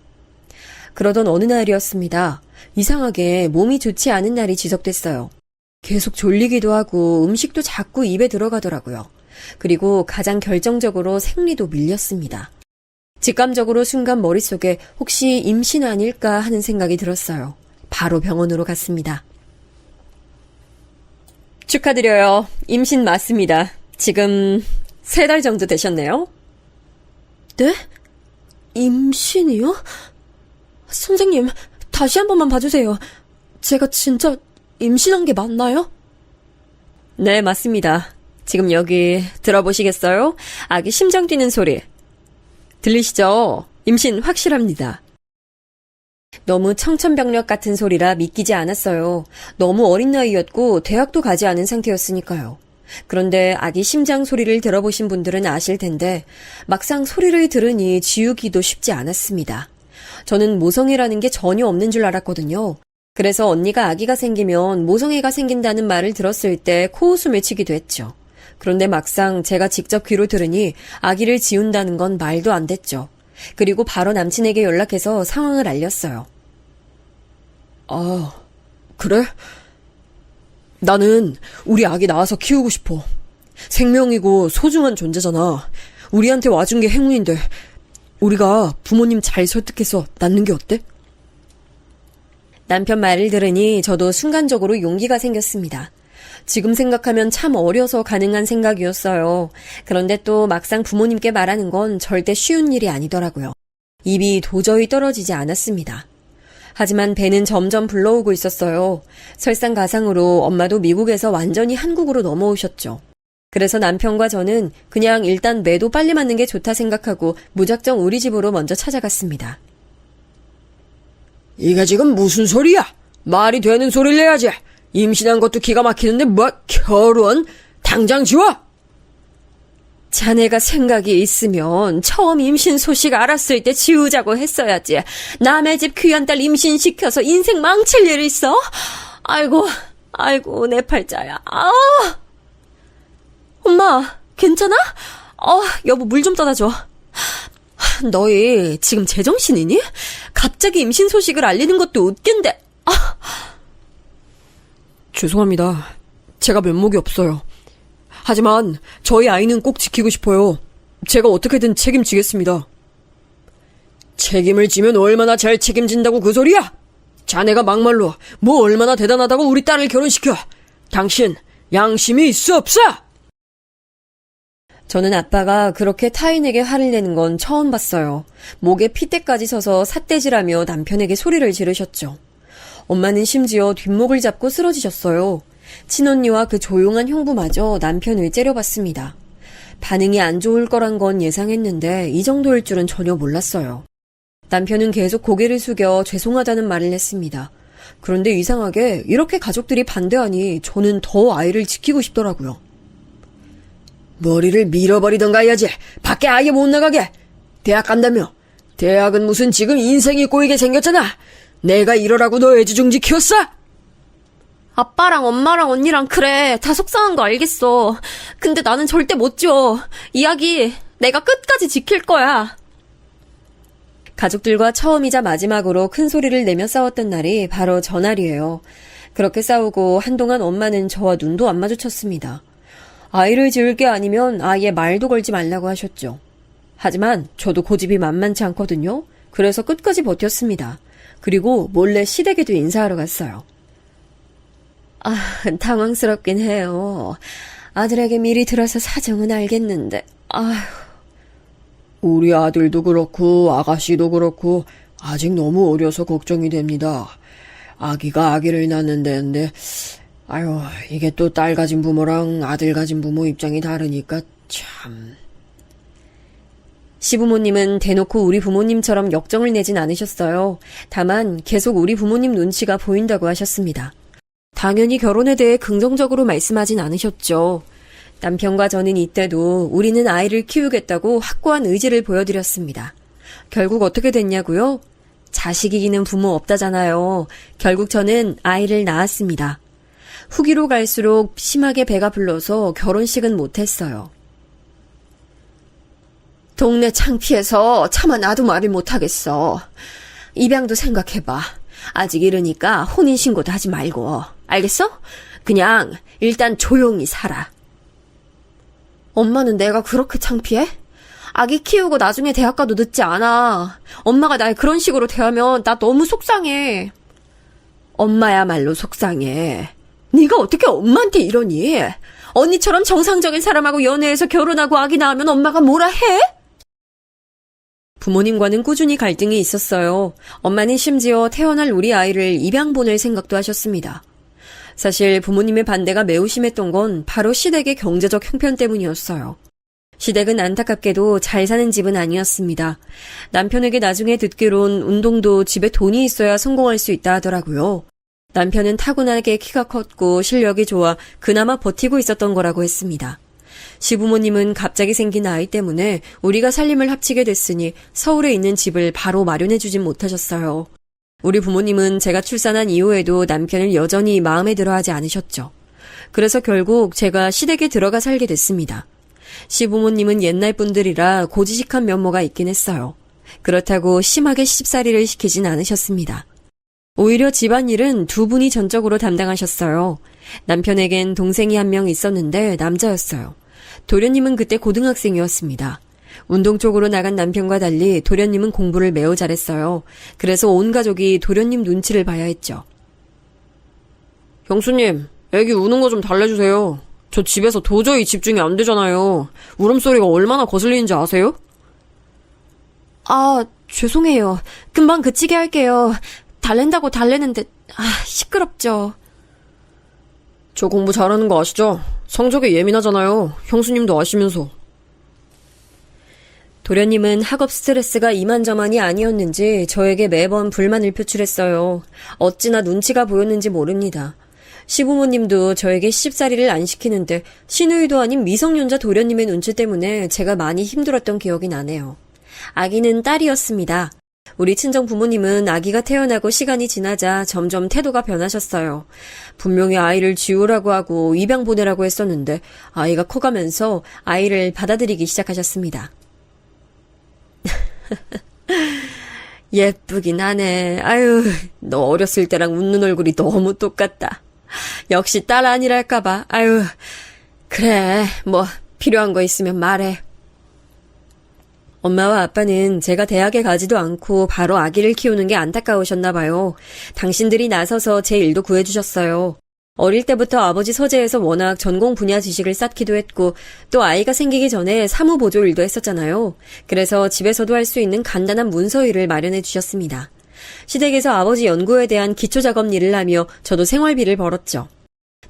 그러던 어느 날이었습니다. 이상하게 몸이 좋지 않은 날이 지속됐어요. 계속 졸리기도 하고 음식도 자꾸 입에 들어가더라고요. 그리고 가장 결정적으로 생리도 밀렸습니다. 직감적으로 순간 머릿속에 혹시 임신 아닐까 하는 생각이 들었어요. 바로 병원으로 갔습니다. 축하드려요. 임신 맞습니다. 지금 3달 정도 되셨네요. 네? 임신이요? 선생님, 다시 한 번만 봐주세요. 제가 진짜 임신한 게 맞나요? 네, 맞습니다. 지금 여기 들어보시겠어요? 아기 심장 뛰는 소리. 들리시죠? 임신 확실합니다. 너무 청천벽력 같은 소리라 믿기지 않았어요. 너무 어린 나이였고 대학도 가지 않은 상태였으니까요. 그런데 아기 심장 소리를 들어보신 분들은 아실 텐데 막상 소리를 들으니 지우기도 쉽지 않았습니다. 저는 모성애라는 게 전혀 없는 줄 알았거든요. 그래서 언니가 아기가 생기면 모성애가 생긴다는 말을 들었을 때 코웃음을 치기도 했죠. 그런데 막상 제가 직접 귀로 들으니 아기를 지운다는 건 말도 안 됐죠. 그리고 바로 남친에게 연락해서 상황을 알렸어요. 그래? 나는 우리 아기 낳아서 키우고 싶어. 생명이고 소중한 존재잖아. 우리한테 와준 게 행운인데 우리가 부모님 잘 설득해서 낳는 게 어때? 남편 말을 들으니 저도 순간적으로 용기가 생겼습니다. 지금 생각하면 참 어려서 가능한 생각이었어요. 그런데 또 막상 부모님께 말하는 건 절대 쉬운 일이 아니더라고요. 입이 도저히 떨어지지 않았습니다. 하지만 배는 점점 불러오고 있었어요. 설상가상으로 엄마도 미국에서 완전히 한국으로 넘어오셨죠. 그래서 남편과 저는 그냥 일단 매도 빨리 맞는 게 좋다 생각하고 무작정 우리 집으로 먼저 찾아갔습니다. 이게 지금 무슨 소리야? 말이 되는 소리를 내야지. 임신한 것도 기가 막히는데 뭐 결혼? 당장 지워! 자네가 생각이 있으면 처음 임신 소식 알았을 때 지우자고 했어야지. 남의 집 귀한 딸 임신시켜서 인생 망칠 일 있어? 아이고 내 팔자야. 엄마 괜찮아? 여보 물 좀 떠다 줘. 너희 지금 제정신이니? 갑자기 임신 소식을 알리는 것도 웃긴데. 죄송합니다. 제가 면목이 없어요. 하지만 저희 아이는 꼭 지키고 싶어요. 제가 어떻게든 책임지겠습니다. 책임을 지면 얼마나 잘 책임진다고 그 소리야? 자네가 막말로 뭐 얼마나 대단하다고 우리 딸을 결혼시켜. 당신 양심이 있어 없어? 저는 아빠가 그렇게 타인에게 화를 내는 건 처음 봤어요. 목에 핏대까지 서서 삿대질하며 남편에게 소리를 지르셨죠. 엄마는 심지어 뒷목을 잡고 쓰러지셨어요. 친언니와 그 조용한 형부마저 남편을 째려봤습니다. 반응이 안 좋을 거란 건 예상했는데 이 정도일 줄은 전혀 몰랐어요. 남편은 계속 고개를 숙여 죄송하다는 말을 했습니다. 그런데 이상하게 이렇게 가족들이 반대하니 저는 더 아이를 지키고 싶더라고요. 머리를 밀어버리던가 해야지. 밖에 아예 못 나가게. 대학 간다며. 대학은 무슨 지금 인생이 꼬이게 생겼잖아. 내가 이러라고 너 애지중지 키웠어? 아빠랑 엄마랑 언니랑 그래. 다 속상한 거 알겠어. 근데 나는 절대 못 줘. 이야기 내가 끝까지 지킬 거야. 가족들과 처음이자 마지막으로 큰 소리를 내며 싸웠던 날이 바로 저날이에요. 그렇게 싸우고 한동안 엄마는 저와 눈도 안 마주쳤습니다. 아이를 지을 게 아니면 아예 말도 걸지 말라고 하셨죠. 하지만 저도 고집이 만만치 않거든요. 그래서 끝까지 버텼습니다. 그리고 몰래 시댁에도 인사하러 갔어요. 당황스럽긴 해요. 아들에게 미리 들어서 사정은 알겠는데, 아휴. 우리 아들도 그렇고 아가씨도 그렇고 아직 너무 어려서 걱정이 됩니다. 아기가 아기를 낳는다는데 아유 이게 또 딸 가진 부모랑 아들 가진 부모 입장이 다르니까 참. 시부모님은 대놓고 우리 부모님처럼 역정을 내진 않으셨어요. 다만 계속 우리 부모님 눈치가 보인다고 하셨습니다. 당연히 결혼에 대해 긍정적으로 말씀하진 않으셨죠. 남편과 저는 이때도 우리는 아이를 키우겠다고 확고한 의지를 보여드렸습니다. 결국 어떻게 됐냐고요? 자식 이기는 부모 없다잖아요. 결국 저는 아이를 낳았습니다. 후기로 갈수록 심하게 배가 불러서 결혼식은 못했어요. 동네 창피해서 차마 나도 말을 못하겠어. 입양도 생각해봐. 아직 이르니까 혼인신고도 하지 말고. 알겠어? 그냥 일단 조용히 살아. 엄마는 내가 그렇게 창피해? 아기 키우고 나중에 대학 가도 늦지 않아. 엄마가 날 그런 식으로 대하면 나 너무 속상해. 엄마야말로 속상해. 네가 어떻게 엄마한테 이러니? 언니처럼 정상적인 사람하고 연애해서 결혼하고 아기 낳으면 엄마가 뭐라 해? 부모님과는 꾸준히 갈등이 있었어요. 엄마는 심지어 태어날 우리 아이를 입양 보낼 생각도 하셨습니다. 사실 부모님의 반대가 매우 심했던 건 바로 시댁의 경제적 형편 때문이었어요. 시댁은 안타깝게도 잘 사는 집은 아니었습니다. 남편에게 나중에 듣기론 운동도 집에 돈이 있어야 성공할 수 있다 하더라고요. 남편은 타고나게 키가 컸고 실력이 좋아 그나마 버티고 있었던 거라고 했습니다. 시부모님은 갑자기 생긴 아이 때문에 우리가 살림을 합치게 됐으니 서울에 있는 집을 바로 마련해주진 못하셨어요. 우리 부모님은 제가 출산한 이후에도 남편을 여전히 마음에 들어하지 않으셨죠. 그래서 결국 제가 시댁에 들어가 살게 됐습니다. 시부모님은 옛날 분들이라 고지식한 면모가 있긴 했어요. 그렇다고 심하게 시집살이를 시키진 않으셨습니다. 오히려 집안일은 두 분이 전적으로 담당하셨어요. 남편에겐 동생이 한 명 있었는데 남자였어요. 도련님은 그때 고등학생이었습니다. 운동 쪽으로 나간 남편과 달리 도련님은 공부를 매우 잘했어요. 그래서 온 가족이 도련님 눈치를 봐야 했죠. 형수님, 애기 우는 거 좀 달래주세요. 저 집에서 도저히 집중이 안 되잖아요. 울음소리가 얼마나 거슬리는지 아세요? 아, 죄송해요. 금방 그치게 할게요. 달랜다고 달래는데, 시끄럽죠. 저 공부 잘하는 거 아시죠? 성적에 예민하잖아요. 형수님도 아시면서. 도련님은 학업 스트레스가 이만저만이 아니었는지 저에게 매번 불만을 표출했어요. 어찌나 눈치가 보였는지 모릅니다. 시부모님도 저에게 시집살이를 안 시키는데 신우이도 아닌 미성년자 도련님의 눈치 때문에 제가 많이 힘들었던 기억이 나네요. 아기는 딸이었습니다. 우리 친정 부모님은 아기가 태어나고 시간이 지나자 점점 태도가 변하셨어요. 분명히 아이를 지우라고 하고 입양 보내라고 했었는데 아이가 커가면서 아이를 받아들이기 시작하셨습니다. 예쁘긴 하네. 아유, 너 어렸을 때랑 웃는 얼굴이 너무 똑같다. 역시 딸 아니랄까봐. 아유, 그래, 뭐 필요한 거 있으면 말해. 엄마와 아빠는 제가 대학에 가지도 않고 바로 아기를 키우는 게 안타까우셨나 봐요. 당신들이 나서서 제 일도 구해주셨어요. 어릴 때부터 아버지 서재에서 워낙 전공 분야 지식을 쌓기도 했고 또 아이가 생기기 전에 사무보조 일도 했었잖아요. 그래서 집에서도 할 수 있는 간단한 문서 일을 마련해 주셨습니다. 시댁에서 아버지 연구에 대한 기초작업 일을 하며 저도 생활비를 벌었죠.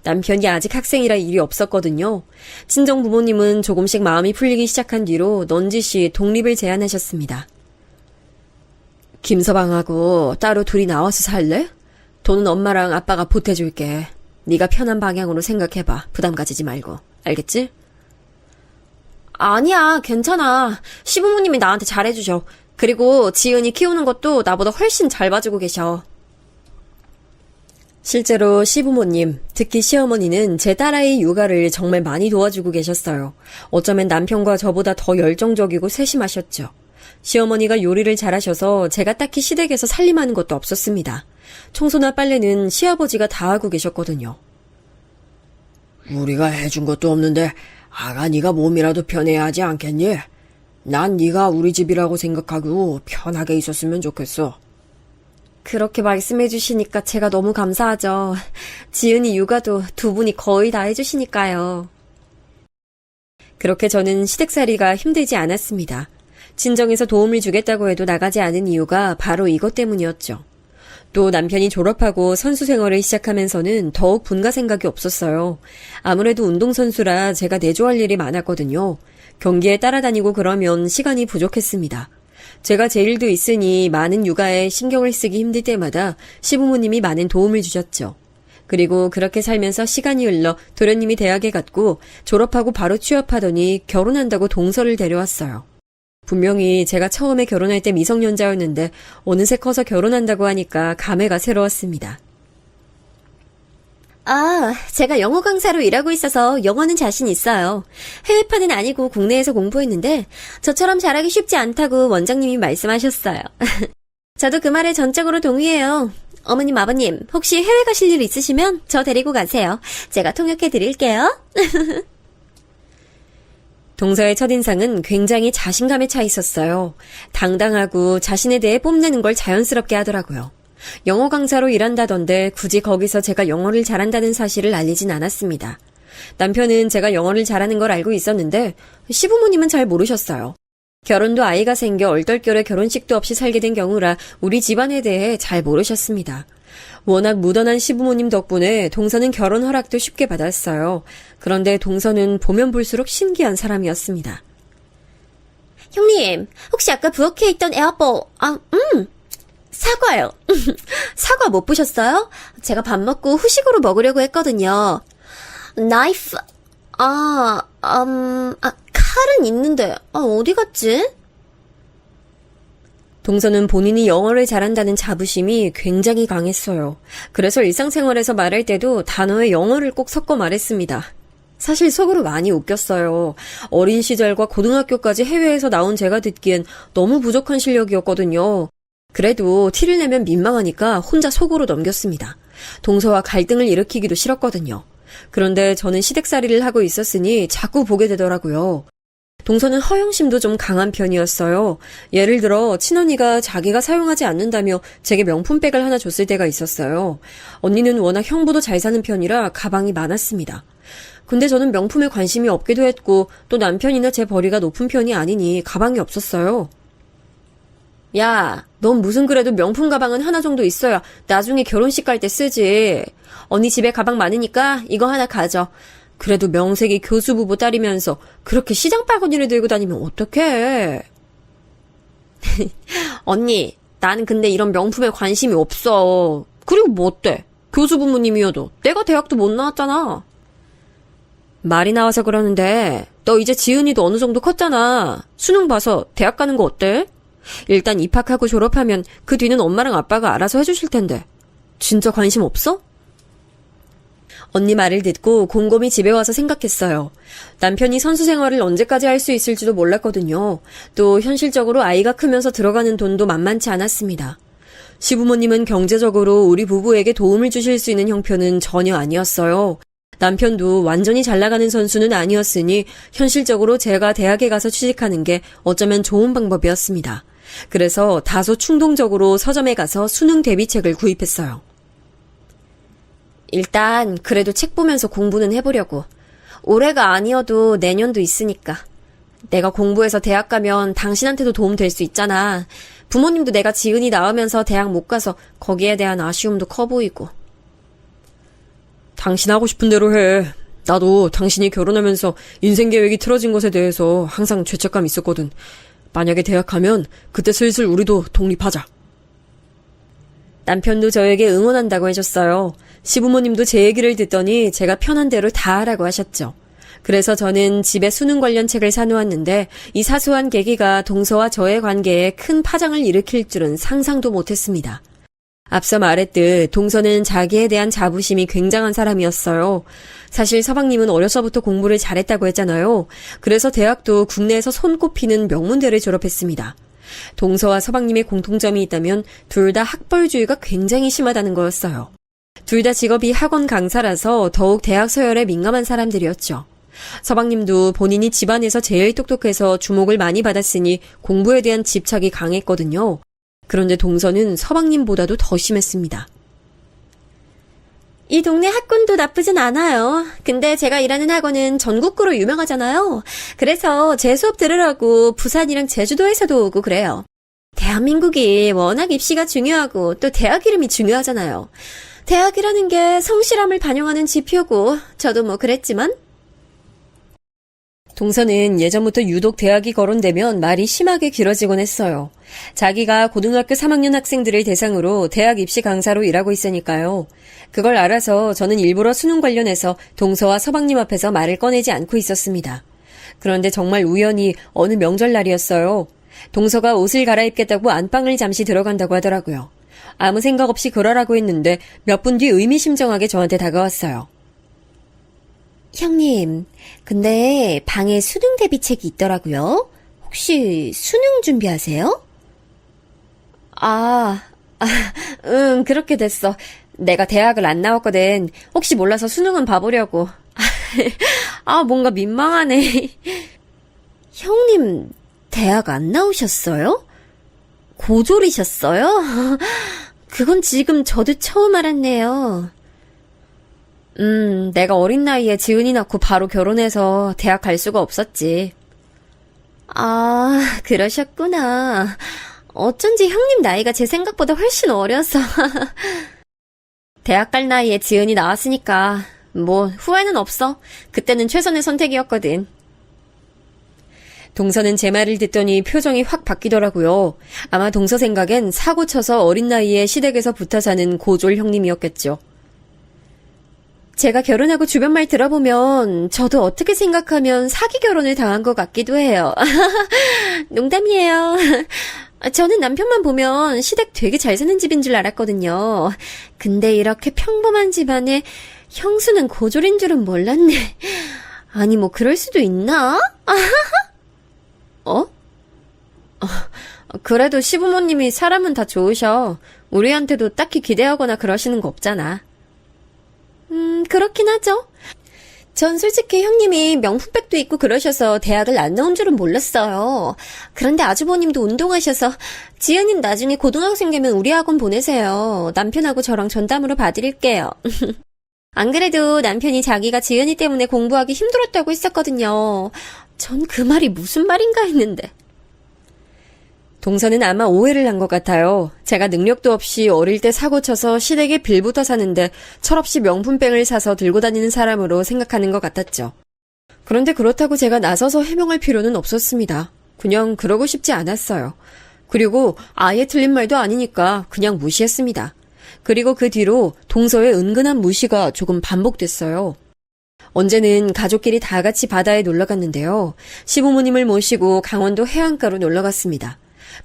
남편이 아직 학생이라 일이 없었거든요. 친정 부모님은 조금씩 마음이 풀리기 시작한 뒤로 넌지시 독립을 제안하셨습니다. 김서방하고 따로 둘이 나와서 살래? 돈은 엄마랑 아빠가 보태줄게. 네가 편한 방향으로 생각해봐. 부담 가지지 말고. 알겠지? 아니야, 괜찮아. 시부모님이 나한테 잘해주셔. 그리고 지은이 키우는 것도 나보다 훨씬 잘 봐주고 계셔. 실제로 시부모님, 특히 시어머니는 제 딸아이 육아를 정말 많이 도와주고 계셨어요. 어쩌면 남편과 저보다 더 열정적이고 세심하셨죠. 시어머니가 요리를 잘하셔서 제가 딱히 시댁에서 살림하는 것도 없었습니다. 청소나 빨래는 시아버지가 다 하고 계셨거든요. 우리가 해준 것도 없는데 아가 네가 몸이라도 편해야 하지 않겠니? 난 네가 우리 집이라고 생각하고 편하게 있었으면 좋겠어. 그렇게 말씀해 주시니까 제가 너무 감사하죠. 지은이 육아도 두 분이 거의 다 해주시니까요. 그렇게 저는 시댁살이가 힘들지 않았습니다. 친정에서 도움을 주겠다고 해도 나가지 않은 이유가 바로 이것 때문이었죠. 또 남편이 졸업하고 선수 생활을 시작하면서는 더욱 분가 생각이 없었어요. 아무래도 운동선수라 제가 내조할 일이 많았거든요. 경기에 따라다니고 그러면 시간이 부족했습니다. 제가 제 일도 있으니 많은 육아에 신경을 쓰기 힘들 때마다 시부모님이 많은 도움을 주셨죠. 그리고 그렇게 살면서 시간이 흘러 도련님이 대학에 갔고 졸업하고 바로 취업하더니 결혼한다고 동서를 데려왔어요. 분명히 제가 처음에 결혼할 때 미성년자였는데 어느새 커서 결혼한다고 하니까 감회가 새로웠습니다. 제가 영어 강사로 일하고 있어서 영어는 자신 있어요. 해외파는 아니고 국내에서 공부했는데 저처럼 잘하기 쉽지 않다고 원장님이 말씀하셨어요. 저도 그 말에 전적으로 동의해요. 어머님, 아버님, 혹시 해외 가실 일 있으시면 저 데리고 가세요. 제가 통역해 드릴게요. 동서의 첫인상은 굉장히 자신감에 차 있었어요. 당당하고 자신에 대해 뽐내는 걸 자연스럽게 하더라고요. 영어 강사로 일한다던데 굳이 거기서 제가 영어를 잘한다는 사실을 알리진 않았습니다. 남편은 제가 영어를 잘하는 걸 알고 있었는데 시부모님은 잘 모르셨어요. 결혼도 아이가 생겨 얼떨결에 결혼식도 없이 살게 된 경우라 우리 집안에 대해 잘 모르셨습니다. 워낙 무던한 시부모님 덕분에 동서는 결혼 허락도 쉽게 받았어요. 그런데 동서는 보면 볼수록 신기한 사람이었습니다. 형님, 혹시 아까 부엌에 있던 에어버, 사과요. 사과 못 보셨어요? 제가 밥 먹고 후식으로 먹으려고 했거든요. 나이프, 칼은 있는데, 어디 갔지? 동서는 본인이 영어를 잘한다는 자부심이 굉장히 강했어요. 그래서 일상생활에서 말할 때도 단어에 영어를 꼭 섞어 말했습니다. 사실 속으로 많이 웃겼어요. 어린 시절과 고등학교까지 해외에서 나온 제가 듣기엔 너무 부족한 실력이었거든요. 그래도 티를 내면 민망하니까 혼자 속으로 넘겼습니다. 동서와 갈등을 일으키기도 싫었거든요. 그런데 저는 시댁살이를 하고 있었으니 자꾸 보게 되더라고요. 동서는 허영심도 좀 강한 편이었어요. 예를 들어 친언니가 자기가 사용하지 않는다며 제게 명품백을 하나 줬을 때가 있었어요. 언니는 워낙 형부도 잘 사는 편이라 가방이 많았습니다. 근데 저는 명품에 관심이 없기도 했고 또 남편이나 제 벌이가 높은 편이 아니니 가방이 없었어요. 야, 넌 무슨 그래도 명품 가방은 하나 정도 있어야 나중에 결혼식 갈 때 쓰지. 언니 집에 가방 많으니까 이거 하나 가져. 그래도 명색이 교수부부 딸이면서 그렇게 시장 바구니를 들고 다니면 어떡해. 언니, 나는 근데 이런 명품에 관심이 없어. 그리고 뭐 어때? 교수부모님이어도 내가 대학도 못 나왔잖아. 말이 나와서 그러는데 너 이제 지은이도 어느 정도 컸잖아. 수능 봐서 대학 가는 거 어때? 일단 입학하고 졸업하면 그 뒤는 엄마랑 아빠가 알아서 해주실 텐데. 진짜 관심 없어? 언니 말을 듣고 곰곰이 집에 와서 생각했어요. 남편이 선수 생활을 언제까지 할 수 있을지도 몰랐거든요. 또 현실적으로 아이가 크면서 들어가는 돈도 만만치 않았습니다. 시부모님은 경제적으로 우리 부부에게 도움을 주실 수 있는 형편은 전혀 아니었어요. 남편도 완전히 잘 나가는 선수는 아니었으니 현실적으로 제가 대학에 가서 취직하는 게 어쩌면 좋은 방법이었습니다. 그래서 다소 충동적으로 서점에 가서 수능 대비책을 구입했어요. 일단 그래도 책 보면서 공부는 해보려고. 올해가 아니어도 내년도 있으니까. 내가 공부해서 대학 가면 당신한테도 도움 될 수 있잖아. 부모님도 내가 지은이 낳으면서 대학 못 가서 거기에 대한 아쉬움도 커 보이고. 당신 하고 싶은 대로 해. 나도 당신이 결혼하면서 인생 계획이 틀어진 것에 대해서 항상 죄책감 있었거든. 만약에 대학 가면 그때 슬슬 우리도 독립하자. 남편도 저에게 응원한다고 해줬어요. 시부모님도 제 얘기를 듣더니 제가 편한 대로 다 하라고 하셨죠. 그래서 저는 집에 수능 관련 책을 사놓았는데 이 사소한 계기가 동서와 저의 관계에 큰 파장을 일으킬 줄은 상상도 못했습니다. 앞서 말했듯 동서는 자기에 대한 자부심이 굉장한 사람이었어요. 사실 서방님은 어려서부터 공부를 잘했다고 했잖아요. 그래서 대학도 국내에서 손꼽히는 명문대를 졸업했습니다. 동서와 서방님의 공통점이 있다면 둘 다 학벌주의가 굉장히 심하다는 거였어요. 둘 다 직업이 학원 강사라서 더욱 대학 서열에 민감한 사람들이었죠. 서방님도 본인이 집안에서 제일 똑똑해서 주목을 많이 받았으니 공부에 대한 집착이 강했거든요. 그런데 동서는 서방님보다도 더 심했습니다. 이 동네 학군도 나쁘진 않아요. 근데 제가 일하는 학원은 전국구로 유명하잖아요. 그래서 제 수업 들으라고 부산이랑 제주도에서도 오고 그래요. 대한민국이 워낙 입시가 중요하고 또 대학 이름이 중요하잖아요. 대학이라는 게 성실함을 반영하는 지표고 저도 뭐 그랬지만. 동서는 예전부터 유독 대학이 거론되면 말이 심하게 길어지곤 했어요. 자기가 고등학교 3학년 학생들을 대상으로 대학 입시 강사로 일하고 있으니까요. 그걸 알아서 저는 일부러 수능 관련해서 동서와 서방님 앞에서 말을 꺼내지 않고 있었습니다. 그런데 정말 우연히 어느 명절날이었어요. 동서가 옷을 갈아입겠다고 안방을 잠시 들어간다고 하더라고요. 아무 생각 없이 그러라고 했는데 몇 분 뒤 의미심장하게 저한테 다가왔어요. 형님, 근데 방에 수능 대비책이 있더라고요. 혹시 수능 준비하세요? 그렇게 됐어. 내가 대학을 안 나왔거든. 혹시 몰라서 수능은 봐보려고. 뭔가 민망하네. 형님, 대학 안 나오셨어요? 고졸이셨어요? 그건 지금 저도 처음 알았네요. 내가 어린 나이에 지은이 낳고 바로 결혼해서 대학 갈 수가 없었지. 그러셨구나. 어쩐지 형님 나이가 제 생각보다 훨씬 어려서. 대학 갈 나이에 지은이 나왔으니까 뭐 후회는 없어. 그때는 최선의 선택이었거든. 동서는 제 말을 듣더니 표정이 확 바뀌더라고요. 아마 동서 생각엔 사고 쳐서 어린 나이에 시댁에서 붙어 사는 고졸 형님이었겠죠. 제가 결혼하고 주변 말 들어보면 저도 어떻게 생각하면 사기 결혼을 당한 것 같기도 해요. 농담이에요. 저는 남편만 보면 시댁 되게 잘 사는 집인 줄 알았거든요. 근데 이렇게 평범한 집안에 형수는 고졸인 줄은 몰랐네. 아니 뭐 그럴 수도 있나? 그래도 시부모님이 사람은 다 좋으셔. 우리한테도 딱히 기대하거나 그러시는 거 없잖아. 그렇긴 하죠. 전 솔직히 형님이 명품백도 입고 그러셔서 대학을 안 나온 줄은 몰랐어요. 그런데 아주버님도 운동하셔서 지은님 나중에 고등학생 되면 우리 학원 보내세요. 남편하고 저랑 전담으로 봐드릴게요. 안 그래도 남편이 자기가 지은이 때문에 공부하기 힘들었다고 했었거든요. 전 그 말이 무슨 말인가 했는데. 동서는 아마 오해를 한 것 같아요. 제가 능력도 없이 어릴 때 사고 쳐서 시댁에 빌부터 사는데 철없이 명품백을 사서 들고 다니는 사람으로 생각하는 것 같았죠. 그런데 그렇다고 제가 나서서 해명할 필요는 없었습니다. 그냥 그러고 싶지 않았어요. 그리고 아예 틀린 말도 아니니까 그냥 무시했습니다. 그리고 그 뒤로 동서의 은근한 무시가 조금 반복됐어요. 언제는 가족끼리 다 같이 바다에 놀러 갔는데요. 시부모님을 모시고 강원도 해안가로 놀러 갔습니다.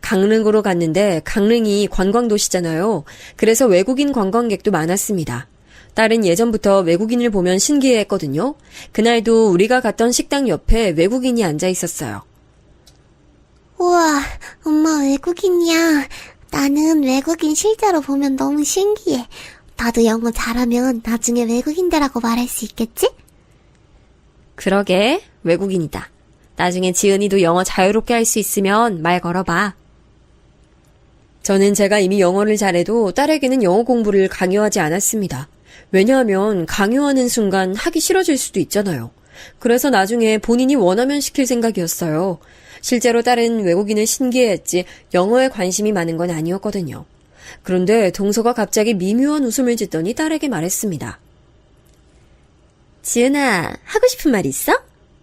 강릉으로 갔는데 강릉이 관광도시잖아요. 그래서 외국인 관광객도 많았습니다. 딸은 예전부터 외국인을 보면 신기해했거든요. 그날도 우리가 갔던 식당 옆에 외국인이 앉아 있었어요. 우와, 엄마 외국인이야. 나는 외국인 실제로 보면 너무 신기해. 나도 영어 잘하면 나중에 외국인들하고 말할 수 있겠지? 그러게, 외국인이다. 나중에 지은이도 영어 자유롭게 할 수 있으면 말 걸어봐. 저는 제가 이미 영어를 잘해도 딸에게는 영어 공부를 강요하지 않았습니다. 왜냐하면 강요하는 순간 하기 싫어질 수도 있잖아요. 그래서 나중에 본인이 원하면 시킬 생각이었어요. 실제로 딸은 외국인을 신기해했지 영어에 관심이 많은 건 아니었거든요. 그런데 동서가 갑자기 미묘한 웃음을 짓더니 딸에게 말했습니다. 지은아, 하고 싶은 말 있어?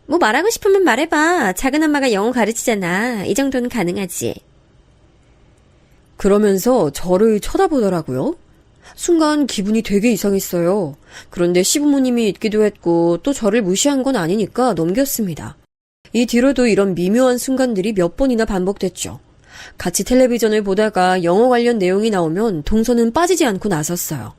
뭐 말하고 싶으면 말해봐. 작은 엄마가 영어 가르치잖아. 이 정도는 가능하지. 그러면서 저를 쳐다보더라고요. 순간 기분이 되게 이상했어요. 그런데 시부모님이 있기도 했고 또 저를 무시한 건 아니니까 넘겼습니다. 이 뒤로도 이런 미묘한 순간들이 몇 번이나 반복됐죠. 같이 텔레비전을 보다가 영어 관련 내용이 나오면 동서는 빠지지 않고 나섰어요.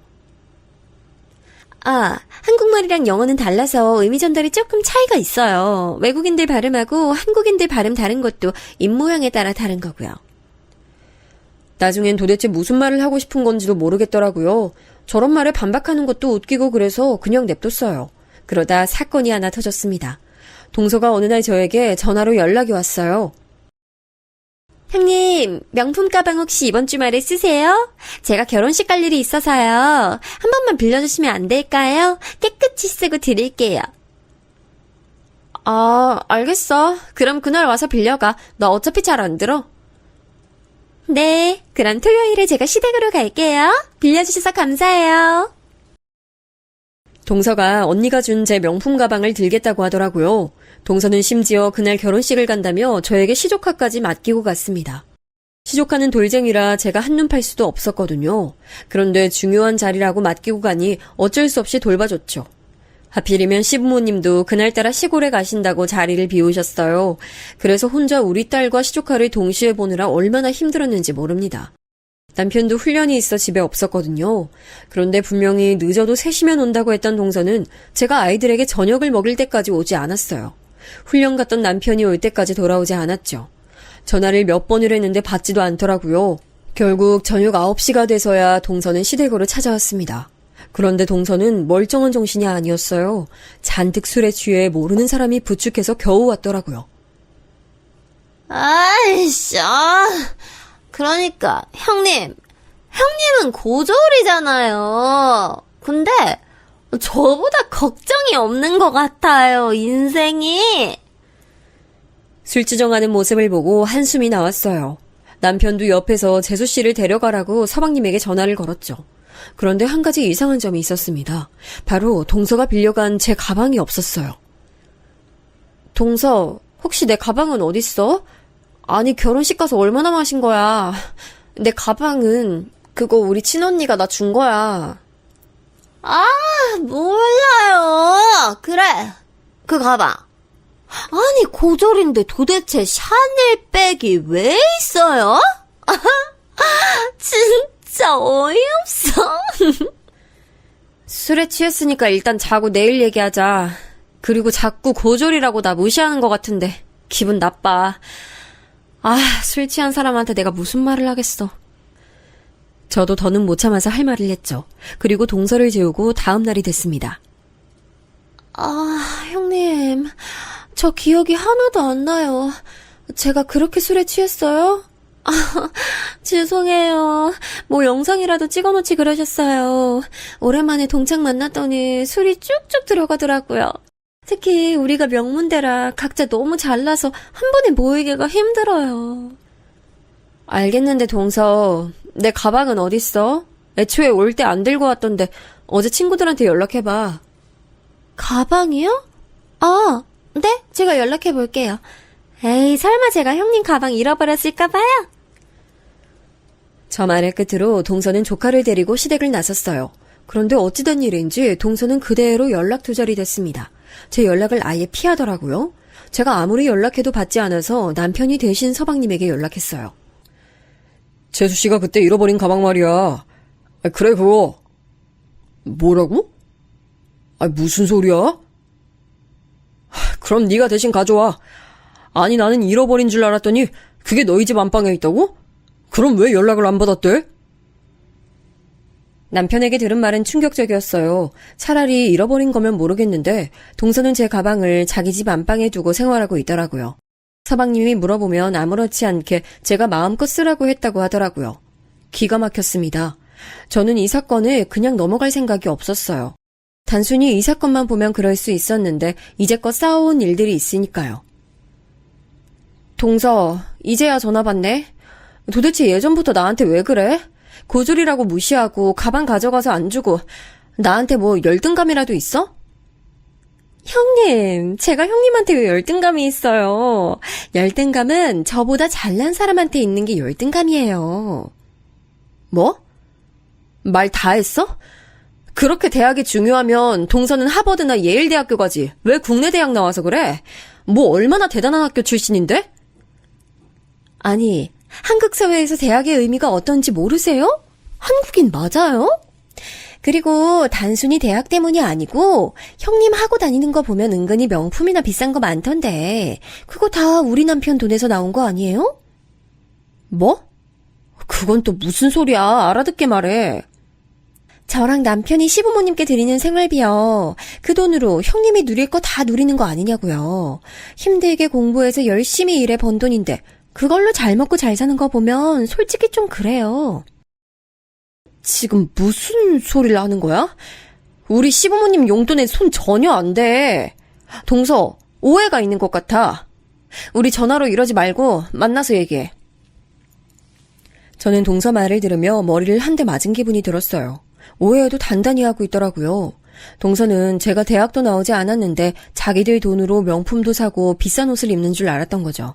한국말이랑 영어는 달라서 의미 전달이 조금 차이가 있어요. 외국인들 발음하고 한국인들 발음 다른 것도 입모양에 따라 다른 거고요. 나중엔 도대체 무슨 말을 하고 싶은 건지도 모르겠더라고요. 저런 말에 반박하는 것도 웃기고 그래서 그냥 냅뒀어요. 그러다 사건이 하나 터졌습니다. 동서가 어느 날 저에게 전화로 연락이 왔어요. 형님, 명품 가방 혹시 이번 주말에 쓰세요? 제가 결혼식 갈 일이 있어서요. 한 번만 빌려주시면 안 될까요? 깨끗이 쓰고 드릴게요. 아, 알겠어. 그럼 그날 와서 빌려가. 나 어차피 잘 안 들어. 네, 그럼 토요일에 제가 시댁으로 갈게요. 빌려주셔서 감사해요. 동서가 언니가 준 제 명품 가방을 들겠다고 하더라고요. 동서는 심지어 그날 결혼식을 간다며 저에게 시조카까지 맡기고 갔습니다. 시조카는 돌쟁이라 제가 한눈 팔 수도 없었거든요. 그런데 중요한 자리라고 맡기고 가니 어쩔 수 없이 돌봐줬죠. 하필이면 시부모님도 그날따라 시골에 가신다고 자리를 비우셨어요. 그래서 혼자 우리 딸과 시조카를 동시에 보느라 얼마나 힘들었는지 모릅니다. 남편도 훈련이 있어 집에 없었거든요. 그런데 분명히 늦어도 3시면 온다고 했던 동서는 제가 아이들에게 저녁을 먹일 때까지 오지 않았어요. 훈련 갔던 남편이 올 때까지 돌아오지 않았죠. 전화를 몇 번을 했는데 받지도 않더라고요. 결국 저녁 9시가 돼서야 동서는 시댁으로 찾아왔습니다. 그런데 동서는 멀쩡한 정신이 아니었어요. 잔뜩 술에 취해 모르는 사람이 부축해서 겨우 왔더라고요. 아이씨, 그러니까, 형님은 고졸이잖아요. 근데, 저보다 걱정이 없는 것 같아요, 인생이. 술주정하는 모습을 보고 한숨이 나왔어요. 남편도 옆에서 재수 씨를 데려가라고 서방님에게 전화를 걸었죠. 그런데 한 가지 이상한 점이 있었습니다. 바로 동서가 빌려간 제 가방이 없었어요. 동서, 혹시 내 가방은 어딨어? 아니, 결혼식 가서 얼마나 마신 거야. 내 가방은 그거 우리 친언니가 나 준 거야. 몰라요. 그래, 그 가방. 아니, 고졸인데 도대체 샤넬백이 왜 있어요? 진짜 어이없어. 술에 취했으니까 일단 자고 내일 얘기하자. 그리고 자꾸 고졸이라고 나 무시하는 것 같은데 기분 나빠. 술 취한 사람한테 내가 무슨 말을 하겠어. 저도 더는 못 참아서 할 말을 했죠. 그리고 동서를 재우고 다음 날이 됐습니다. 형님, 저 기억이 하나도 안 나요. 제가 그렇게 술에 취했어요? 죄송해요. 뭐 영상이라도 찍어놓지 그러셨어요. 오랜만에 동창 만났더니 술이 쭉쭉 들어가더라고요. 특히 우리가 명문대라 각자 너무 잘나서 한 번에 모이기가 힘들어요. 알겠는데 동서, 내 가방은 어딨어? 애초에 올 때 안 들고 왔던데 어제 친구들한테 연락해봐. 가방이요? 네? 제가 연락해볼게요. 에이, 설마 제가 형님 가방 잃어버렸을까봐요? 저 말의 끝으로 동서는 조카를 데리고 시댁을 나섰어요. 그런데 어찌된 일인지 동서는 그대로 연락 두절이 됐습니다. 제 연락을 아예 피하더라고요. 제가 아무리 연락해도 받지 않아서 남편이 대신 서방님에게 연락했어요. 재수씨가 그때 잃어버린 가방 말이야. 그래, 그거. 뭐라고? 무슨 소리야? 그럼 네가 대신 가져와. 아니, 나는 잃어버린 줄 알았더니 그게 너희 집 안방에 있다고? 그럼 왜 연락을 안 받았대? 남편에게 들은 말은 충격적이었어요. 차라리 잃어버린 거면 모르겠는데 동서는 제 가방을 자기 집 안방에 두고 생활하고 있더라고요. 서방님이 물어보면 아무렇지 않게 제가 마음껏 쓰라고 했다고 하더라고요. 기가 막혔습니다. 저는 이 사건을 그냥 넘어갈 생각이 없었어요. 단순히 이 사건만 보면 그럴 수 있었는데 이제껏 쌓아온 일들이 있으니까요. 동서, 이제야 전화 받네? 도대체 예전부터 나한테 왜 그래? 고졸이라고 무시하고 가방 가져가서 안 주고 나한테 뭐 열등감이라도 있어? 형님, 제가 형님한테 왜 열등감이 있어요? 열등감은 저보다 잘난 사람한테 있는 게 열등감이에요. 뭐? 말 다 했어? 그렇게 대학이 중요하면 동서는 하버드나 예일대학교 가지. 왜 국내 대학 나와서 그래? 뭐 얼마나 대단한 학교 출신인데? 아니, 한국 사회에서 대학의 의미가 어떤지 모르세요? 한국인 맞아요? 그리고 단순히 대학 때문이 아니고 형님 하고 다니는 거 보면 은근히 명품이나 비싼 거 많던데 그거 다 우리 남편 돈에서 나온 거 아니에요? 뭐? 그건 또 무슨 소리야. 알아듣게 말해. 저랑 남편이 시부모님께 드리는 생활비요. 그 돈으로 형님이 누릴 거 다 누리는 거 아니냐고요. 힘들게 공부해서 열심히 일해 번 돈인데 그걸로 잘 먹고 잘 사는 거 보면 솔직히 좀 그래요. 지금 무슨 소리를 하는 거야? 우리 시부모님 용돈에 손 전혀 안 대. 동서, 오해가 있는 것 같아. 우리 전화로 이러지 말고 만나서 얘기해. 저는 동서 말을 들으며 머리를 한 대 맞은 기분이 들었어요. 오해도 단단히 하고 있더라고요. 동서는 제가 대학도 나오지 않았는데 자기들 돈으로 명품도 사고 비싼 옷을 입는 줄 알았던 거죠.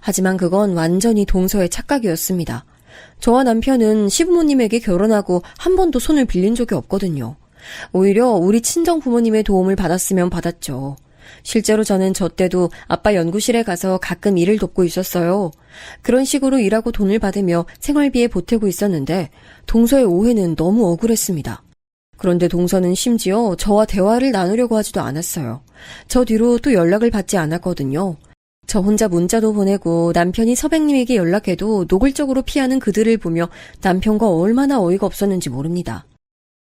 하지만 그건 완전히 동서의 착각이었습니다. 저와 남편은 시부모님에게 결혼하고 한 번도 손을 빌린 적이 없거든요. 오히려 우리 친정 부모님의 도움을 받았으면 받았죠. 실제로 저는 저 때도 아빠 연구실에 가서 가끔 일을 돕고 있었어요. 그런 식으로 일하고 돈을 받으며 생활비에 보태고 있었는데 동서의 오해는 너무 억울했습니다. 그런데 동서는 심지어 저와 대화를 나누려고 하지도 않았어요. 저 뒤로 또 연락을 받지 않았거든요. 저 혼자 문자도 보내고 남편이 서백님에게 연락해도 노골적으로 피하는 그들을 보며 남편과 얼마나 어이가 없었는지 모릅니다.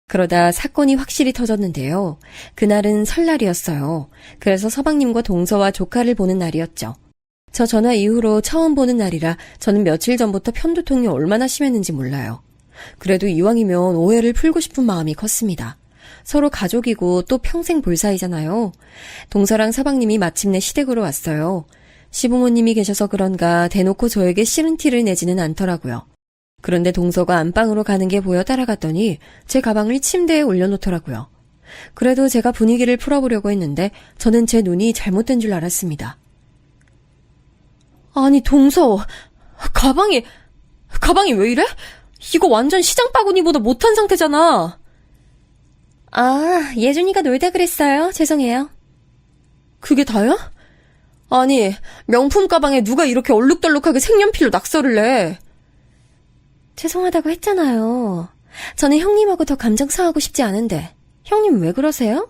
그러다 사건이 확실히 터졌는데요. 그날은 설날이었어요. 그래서 서방님과 동서와 조카를 보는 날이었죠. 저 전화 이후로 처음 보는 날이라 저는 며칠 전부터 편두통이 얼마나 심했는지 몰라요. 그래도 이왕이면 오해를 풀고 싶은 마음이 컸습니다. 서로 가족이고 또 평생 볼 사이잖아요. 동서랑 서방님이 마침내 시댁으로 왔어요. 시부모님이 계셔서 그런가 대놓고 저에게 싫은 티를 내지는 않더라고요. 그런데 동서가 안방으로 가는 게 보여 따라갔더니 제 가방을 침대에 올려놓더라고요. 그래도 제가 분위기를 풀어보려고 했는데 저는 제 눈이 잘못된 줄 알았습니다. 아니 동서, 가방이 왜 이래? 이거 완전 시장 바구니보다 못한 상태잖아. 아, 예준이가 놀다 그랬어요. 죄송해요. 그게 다야? 아니, 명품 가방에 누가 이렇게 얼룩덜룩하게 색연필로 낙서를 내? 죄송하다고 했잖아요. 저는 형님하고 더 감정 상하고 싶지 않은데. 형님 왜 그러세요?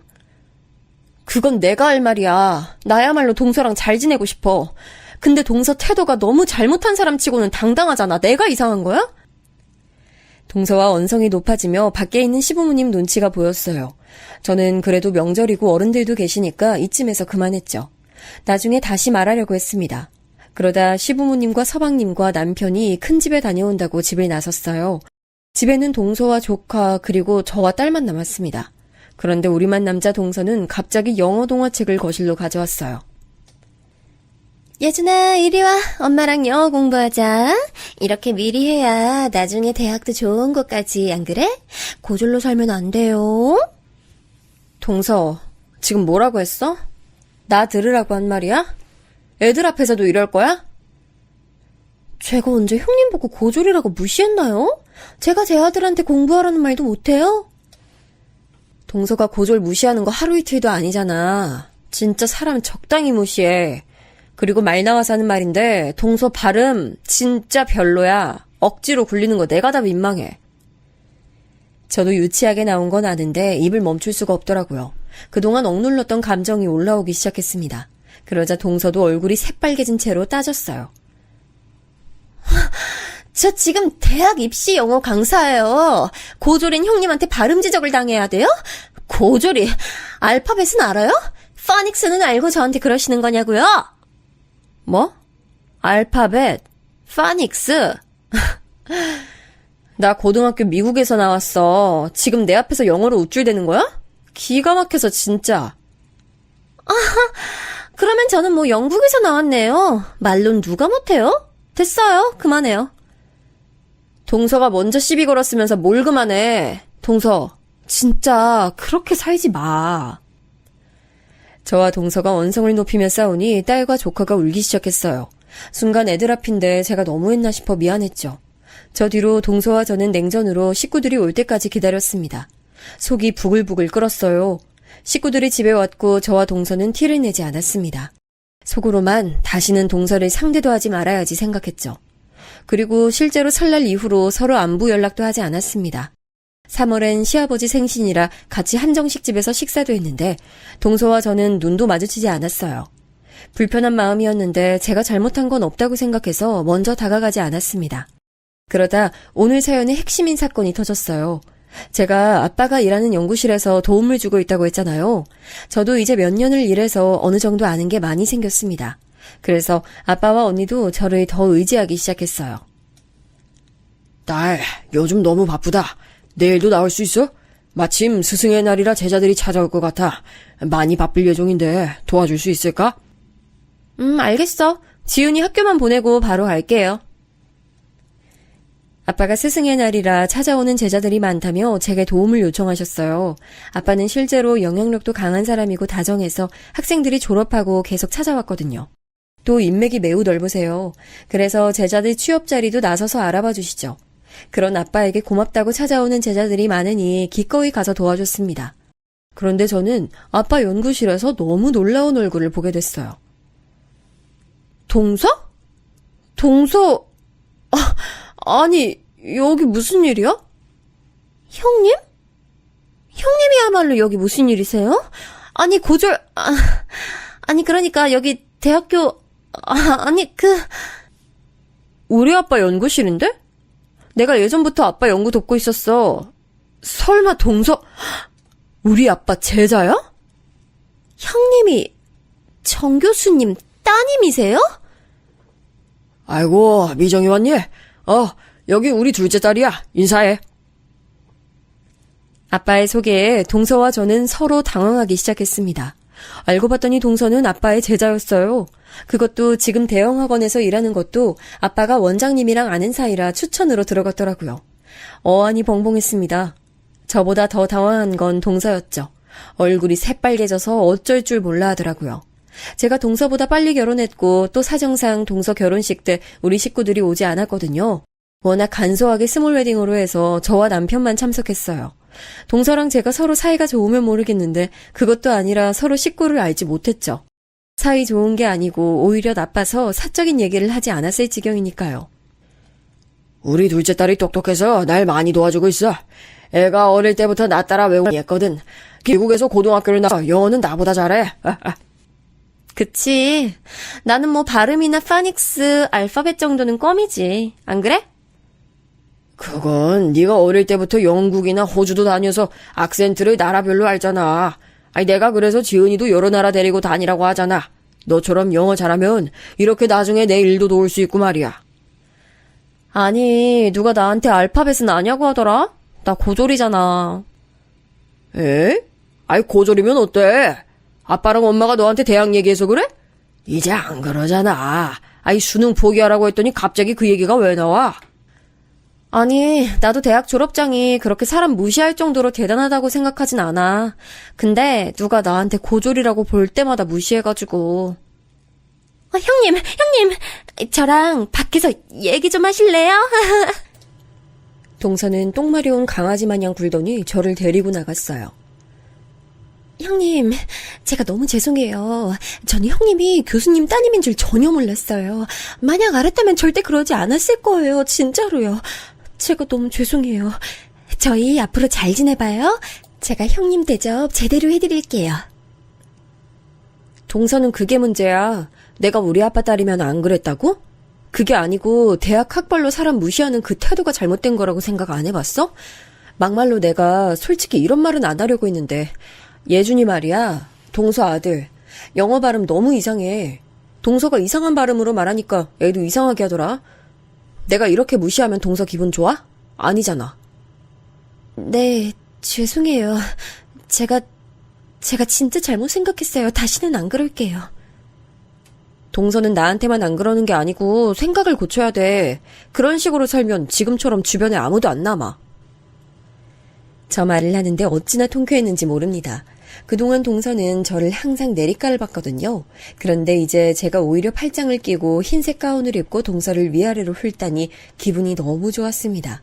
그건 내가 할 말이야. 나야말로 동서랑 잘 지내고 싶어. 근데 동서 태도가 너무 잘못한 사람 치고는 당당하잖아. 내가 이상한 거야? 동서와 언성이 높아지며 밖에 있는 시부모님 눈치가 보였어요. 저는 그래도 명절이고 어른들도 계시니까 이쯤에서 그만했죠. 나중에 다시 말하려고 했습니다. 그러다 시부모님과 서방님과 남편이 큰 집에 다녀온다고 집을 나섰어요. 집에는 동서와 조카 그리고 저와 딸만 남았습니다. 그런데 우리만 남자 동서는 갑자기 영어 동화책을 거실로 가져왔어요. 예준아, 이리 와. 엄마랑 영어 공부하자. 이렇게 미리 해야 나중에 대학도 좋은 곳까지, 안 그래? 고졸로 살면 안 돼요. 동서, 지금 뭐라고 했어? 나 들으라고 한 말이야? 애들 앞에서도 이럴 거야? 제가 언제 형님 보고 고졸이라고 무시했나요? 제가 제 아들한테 공부하라는 말도 못해요? 동서가 고졸 무시하는 거 하루 이틀도 아니잖아. 진짜 사람 적당히 무시해. 그리고 말 나와서 하는 말인데 동서 발음 진짜 별로야. 억지로 굴리는 거 내가 다 민망해. 저도 유치하게 나온 건 아는데 입을 멈출 수가 없더라고요. 그동안 억눌렀던 감정이 올라오기 시작했습니다. 그러자 동서도 얼굴이 새빨개진 채로 따졌어요. 저 지금 대학 입시 영어 강사예요. 고졸인 형님한테 발음 지적을 당해야 돼요? 고졸이 알파벳은 알아요? 파닉스는 알고 저한테 그러시는 거냐고요? 뭐? 알파벳? 파닉스? 나 고등학교 미국에서 나왔어. 지금 내 앞에서 영어로 우쭐대는 거야? 기가 막혀서 진짜. 그러면 저는 뭐 영국에서 나왔네요. 말론 누가 못해요? 됐어요. 그만해요. 동서가 먼저 시비 걸었으면서 뭘 그만해. 동서, 진짜 그렇게 살지 마. 저와 동서가 언성을 높이며 싸우니 딸과 조카가 울기 시작했어요. 순간 애들 앞인데 제가 너무했나 싶어 미안했죠. 저 뒤로 동서와 저는 냉전으로 식구들이 올 때까지 기다렸습니다. 속이 부글부글 끓었어요. 식구들이 집에 왔고 저와 동서는 티를 내지 않았습니다. 속으로만 다시는 동서를 상대도 하지 말아야지 생각했죠. 그리고 실제로 설날 이후로 서로 안부 연락도 하지 않았습니다. 3월엔 시아버지 생신이라 같이 한정식집에서 식사도 했는데 동서와 저는 눈도 마주치지 않았어요. 불편한 마음이었는데 제가 잘못한 건 없다고 생각해서 먼저 다가가지 않았습니다. 그러다 오늘 사연의 핵심인 사건이 터졌어요. 제가 아빠가 일하는 연구실에서 도움을 주고 있다고 했잖아요. 저도 이제 몇 년을 일해서 어느 정도 아는 게 많이 생겼습니다. 그래서 아빠와 언니도 저를 더 의지하기 시작했어요. 딸, 요즘 너무 바쁘다. 내일도 나올 수 있어? 마침 스승의 날이라 제자들이 찾아올 것 같아. 많이 바쁠 예정인데 도와줄 수 있을까? 알겠어. 지훈이 학교만 보내고 바로 갈게요. 아빠가 스승의 날이라 찾아오는 제자들이 많다며 제게 도움을 요청하셨어요. 아빠는 실제로 영향력도 강한 사람이고 다정해서 학생들이 졸업하고 계속 찾아왔거든요. 또 인맥이 매우 넓으세요. 그래서 제자들 취업 자리도 나서서 알아봐 주시죠. 그런 아빠에게 고맙다고 찾아오는 제자들이 많으니 기꺼이 가서 도와줬습니다. 그런데 저는 아빠 연구실에서 너무 놀라운 얼굴을 보게 됐어요. 동서? 동서... 아니, 여기 무슨 일이야? 형님? 형님이야말로 여기 무슨 일이세요? 아니, 아니, 그러니까 여기 대학교, 우리 아빠 연구실인데? 내가 예전부터 아빠 연구 돕고 있었어. 설마 동서... 우리 아빠 제자야? 형님이 정 교수님 따님이세요? 아이고, 미정이 왔니? 여기 우리 둘째 딸이야. 인사해. 아빠의 소개에 동서와 저는 서로 당황하기 시작했습니다. 알고 봤더니 동서는 아빠의 제자였어요. 그것도 지금 대형학원에서 일하는 것도 아빠가 원장님이랑 아는 사이라 추천으로 들어갔더라고요. 어안이 벙벙했습니다. 저보다 더 당황한 건 동서였죠. 얼굴이 새빨개져서 어쩔 줄 몰라 하더라고요. 제가 동서보다 빨리 결혼했고 또 사정상 동서 결혼식 때 우리 식구들이 오지 않았거든요. 워낙 간소하게 스몰 웨딩으로 해서 저와 남편만 참석했어요. 동서랑 제가 서로 사이가 좋으면 모르겠는데 그것도 아니라 서로 식구를 알지 못했죠. 사이 좋은 게 아니고 오히려 나빠서 사적인 얘기를 하지 않았을 지경이니까요. 우리 둘째 딸이 똑똑해서 날 많이 도와주고 있어. 애가 어릴 때부터 나 따라 외우고 했거든. 미국에서 고등학교를 나와 영어는 나보다 잘해. 그치. 나는 뭐 발음이나 파닉스, 알파벳 정도는 껌이지. 안 그래? 그건 네가 어릴 때부터 영국이나 호주도 다녀서 악센트를 나라별로 알잖아. 아니 내가 그래서 지은이도 여러 나라 데리고 다니라고 하잖아. 너처럼 영어 잘하면 이렇게 나중에 내 일도 도울 수 있고 말이야. 아니, 누가 나한테 알파벳은 아냐고 하더라? 나 고졸이잖아. 에? 아이 고졸이면 어때? 아빠랑 엄마가 너한테 대학 얘기해서 그래? 이제 안 그러잖아. 아이 수능 포기하라고 했더니 갑자기 그 얘기가 왜 나와? 아니, 나도 대학 졸업장이 그렇게 사람 무시할 정도로 대단하다고 생각하진 않아. 근데 누가 나한테 고졸이라고 볼 때마다 무시해가지고. 형님! 저랑 밖에서 얘기 좀 하실래요? 동서는 똥마려운 강아지 마냥 굴더니 저를 데리고 나갔어요. 형님, 제가 너무 죄송해요. 저는 형님이 교수님 따님인 줄 전혀 몰랐어요. 만약 알았다면 절대 그러지 않았을 거예요. 진짜로요. 제가 너무 죄송해요. 저희 앞으로 잘 지내봐요. 제가 형님 대접 제대로 해드릴게요. 동서는 그게 문제야. 내가 우리 아빠 딸이면 안 그랬다고? 그게 아니고 대학 학벌로 사람 무시하는 그 태도가 잘못된 거라고 생각 안 해봤어? 막말로 내가 솔직히 이런 말은 안 하려고 했는데 예준이 말이야. 동서 아들. 영어 발음 너무 이상해. 동서가 이상한 발음으로 말하니까 애도 이상하게 하더라. 내가 이렇게 무시하면 동서 기분 좋아? 아니잖아. 네, 죄송해요. 제가 진짜 잘못 생각했어요. 다시는 안 그럴게요. 동서는 나한테만 안 그러는 게 아니고 생각을 고쳐야 돼. 그런 식으로 살면 지금처럼 주변에 아무도 안 남아. 저 말을 하는데 어찌나 통쾌했는지 모릅니다. 그동안 동서는 저를 항상 내리깔을 봤거든요. 그런데 이제 제가 오히려 팔짱을 끼고 흰색 가운을 입고 동서를 위아래로 훑다니 기분이 너무 좋았습니다.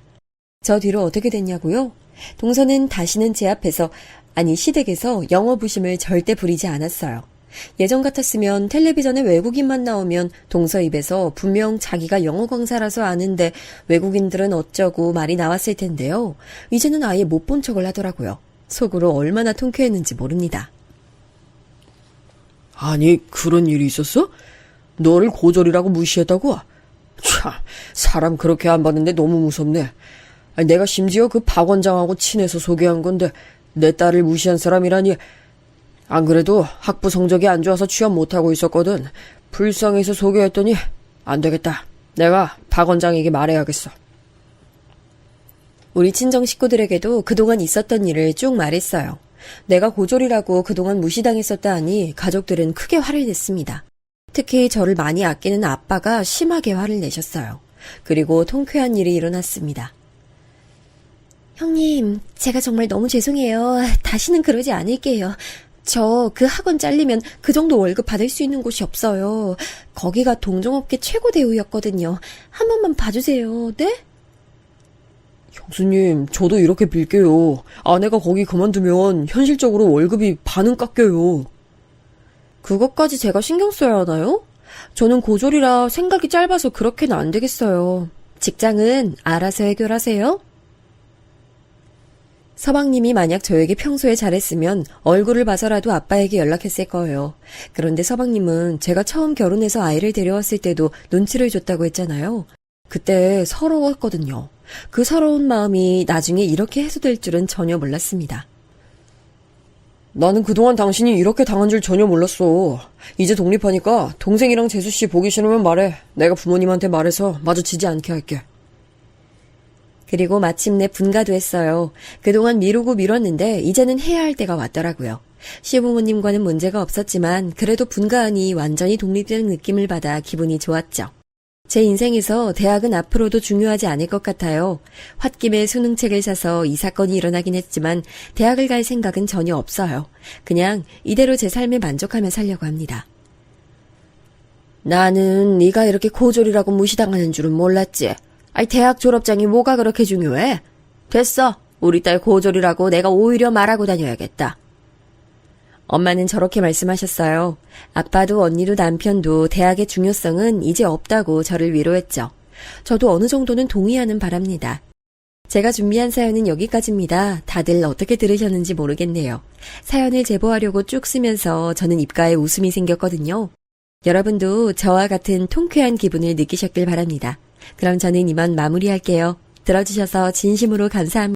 저 뒤로 어떻게 됐냐고요? 동서는 다시는 제 앞에서, 아니 시댁에서 영어 부심을 절대 부리지 않았어요. 예전 같았으면 텔레비전에 외국인만 나오면 동서 입에서 분명 자기가 영어 강사라서 아는데 외국인들은 어쩌고 말이 나왔을 텐데요. 이제는 아예 못 본 척을 하더라고요. 속으로 얼마나 통쾌했는지 모릅니다. 아니 그런 일이 있었어? 너를 고졸이라고 무시했다고? 참 사람 그렇게 안 봤는데 너무 무섭네. 아니, 내가 심지어 그 박 원장하고 친해서 소개한 건데 내 딸을 무시한 사람이라니. 안 그래도 학부 성적이 안 좋아서 취업 못하고 있었거든. 불쌍해서 소개했더니 안 되겠다. 내가 박 원장에게 말해야겠어. 우리 친정 식구들에게도 그동안 있었던 일을 쭉 말했어요. 내가 고졸이라고 그동안 무시당했었다 하니 가족들은 크게 화를 냈습니다. 특히 저를 많이 아끼는 아빠가 심하게 화를 내셨어요. 그리고 통쾌한 일이 일어났습니다. 형님, 제가 정말 너무 죄송해요. 다시는 그러지 않을게요. 저 그 학원 잘리면 그 정도 월급 받을 수 있는 곳이 없어요. 거기가 동종업계 최고 대우였거든요. 한 번만 봐주세요. 네? 형수님, 저도 이렇게 빌게요. 아내가 거기 그만두면 현실적으로 월급이 반은 깎여요. 그것까지 제가 신경 써야 하나요? 저는 고졸이라 생각이 짧아서 그렇게는 안 되겠어요. 직장은 알아서 해결하세요. 서방님이 만약 저에게 평소에 잘했으면 얼굴을 봐서라도 아빠에게 연락했을 거예요. 그런데 서방님은 제가 처음 결혼해서 아이를 데려왔을 때도 눈치를 줬다고 했잖아요. 그때 서러웠거든요. 그 서러운 마음이 나중에 이렇게 해소될 줄은 전혀 몰랐습니다. 나는 그동안 당신이 이렇게 당한 줄 전혀 몰랐어. 이제 독립하니까 동생이랑 재수씨 보기 싫으면 말해. 내가 부모님한테 말해서 마주치지 않게 할게. 그리고 마침내 분가도 했어요. 그동안 미루고 미뤘는데 이제는 해야 할 때가 왔더라고요. 시부모님과는 문제가 없었지만 그래도 분가하니 완전히 독립된 느낌을 받아 기분이 좋았죠. 제 인생에서 대학은 앞으로도 중요하지 않을 것 같아요. 홧김에 수능책을 사서 이 사건이 일어나긴 했지만 대학을 갈 생각은 전혀 없어요. 그냥 이대로 제 삶에 만족하며 살려고 합니다. 나는 네가 이렇게 고졸이라고 무시당하는 줄은 몰랐지. 아이, 대학 졸업장이 뭐가 그렇게 중요해? 됐어. 우리 딸 고졸이라고 내가 오히려 말하고 다녀야겠다. 엄마는 저렇게 말씀하셨어요. 아빠도 언니도 남편도 대학의 중요성은 이제 없다고 저를 위로했죠. 저도 어느 정도는 동의하는 바랍니다. 제가 준비한 사연은 여기까지입니다. 다들 어떻게 들으셨는지 모르겠네요. 사연을 제보하려고 쭉 쓰면서 저는 입가에 웃음이 생겼거든요. 여러분도 저와 같은 통쾌한 기분을 느끼셨길 바랍니다. 그럼 저는 이만 마무리할게요. 들어주셔서 진심으로 감사합니다.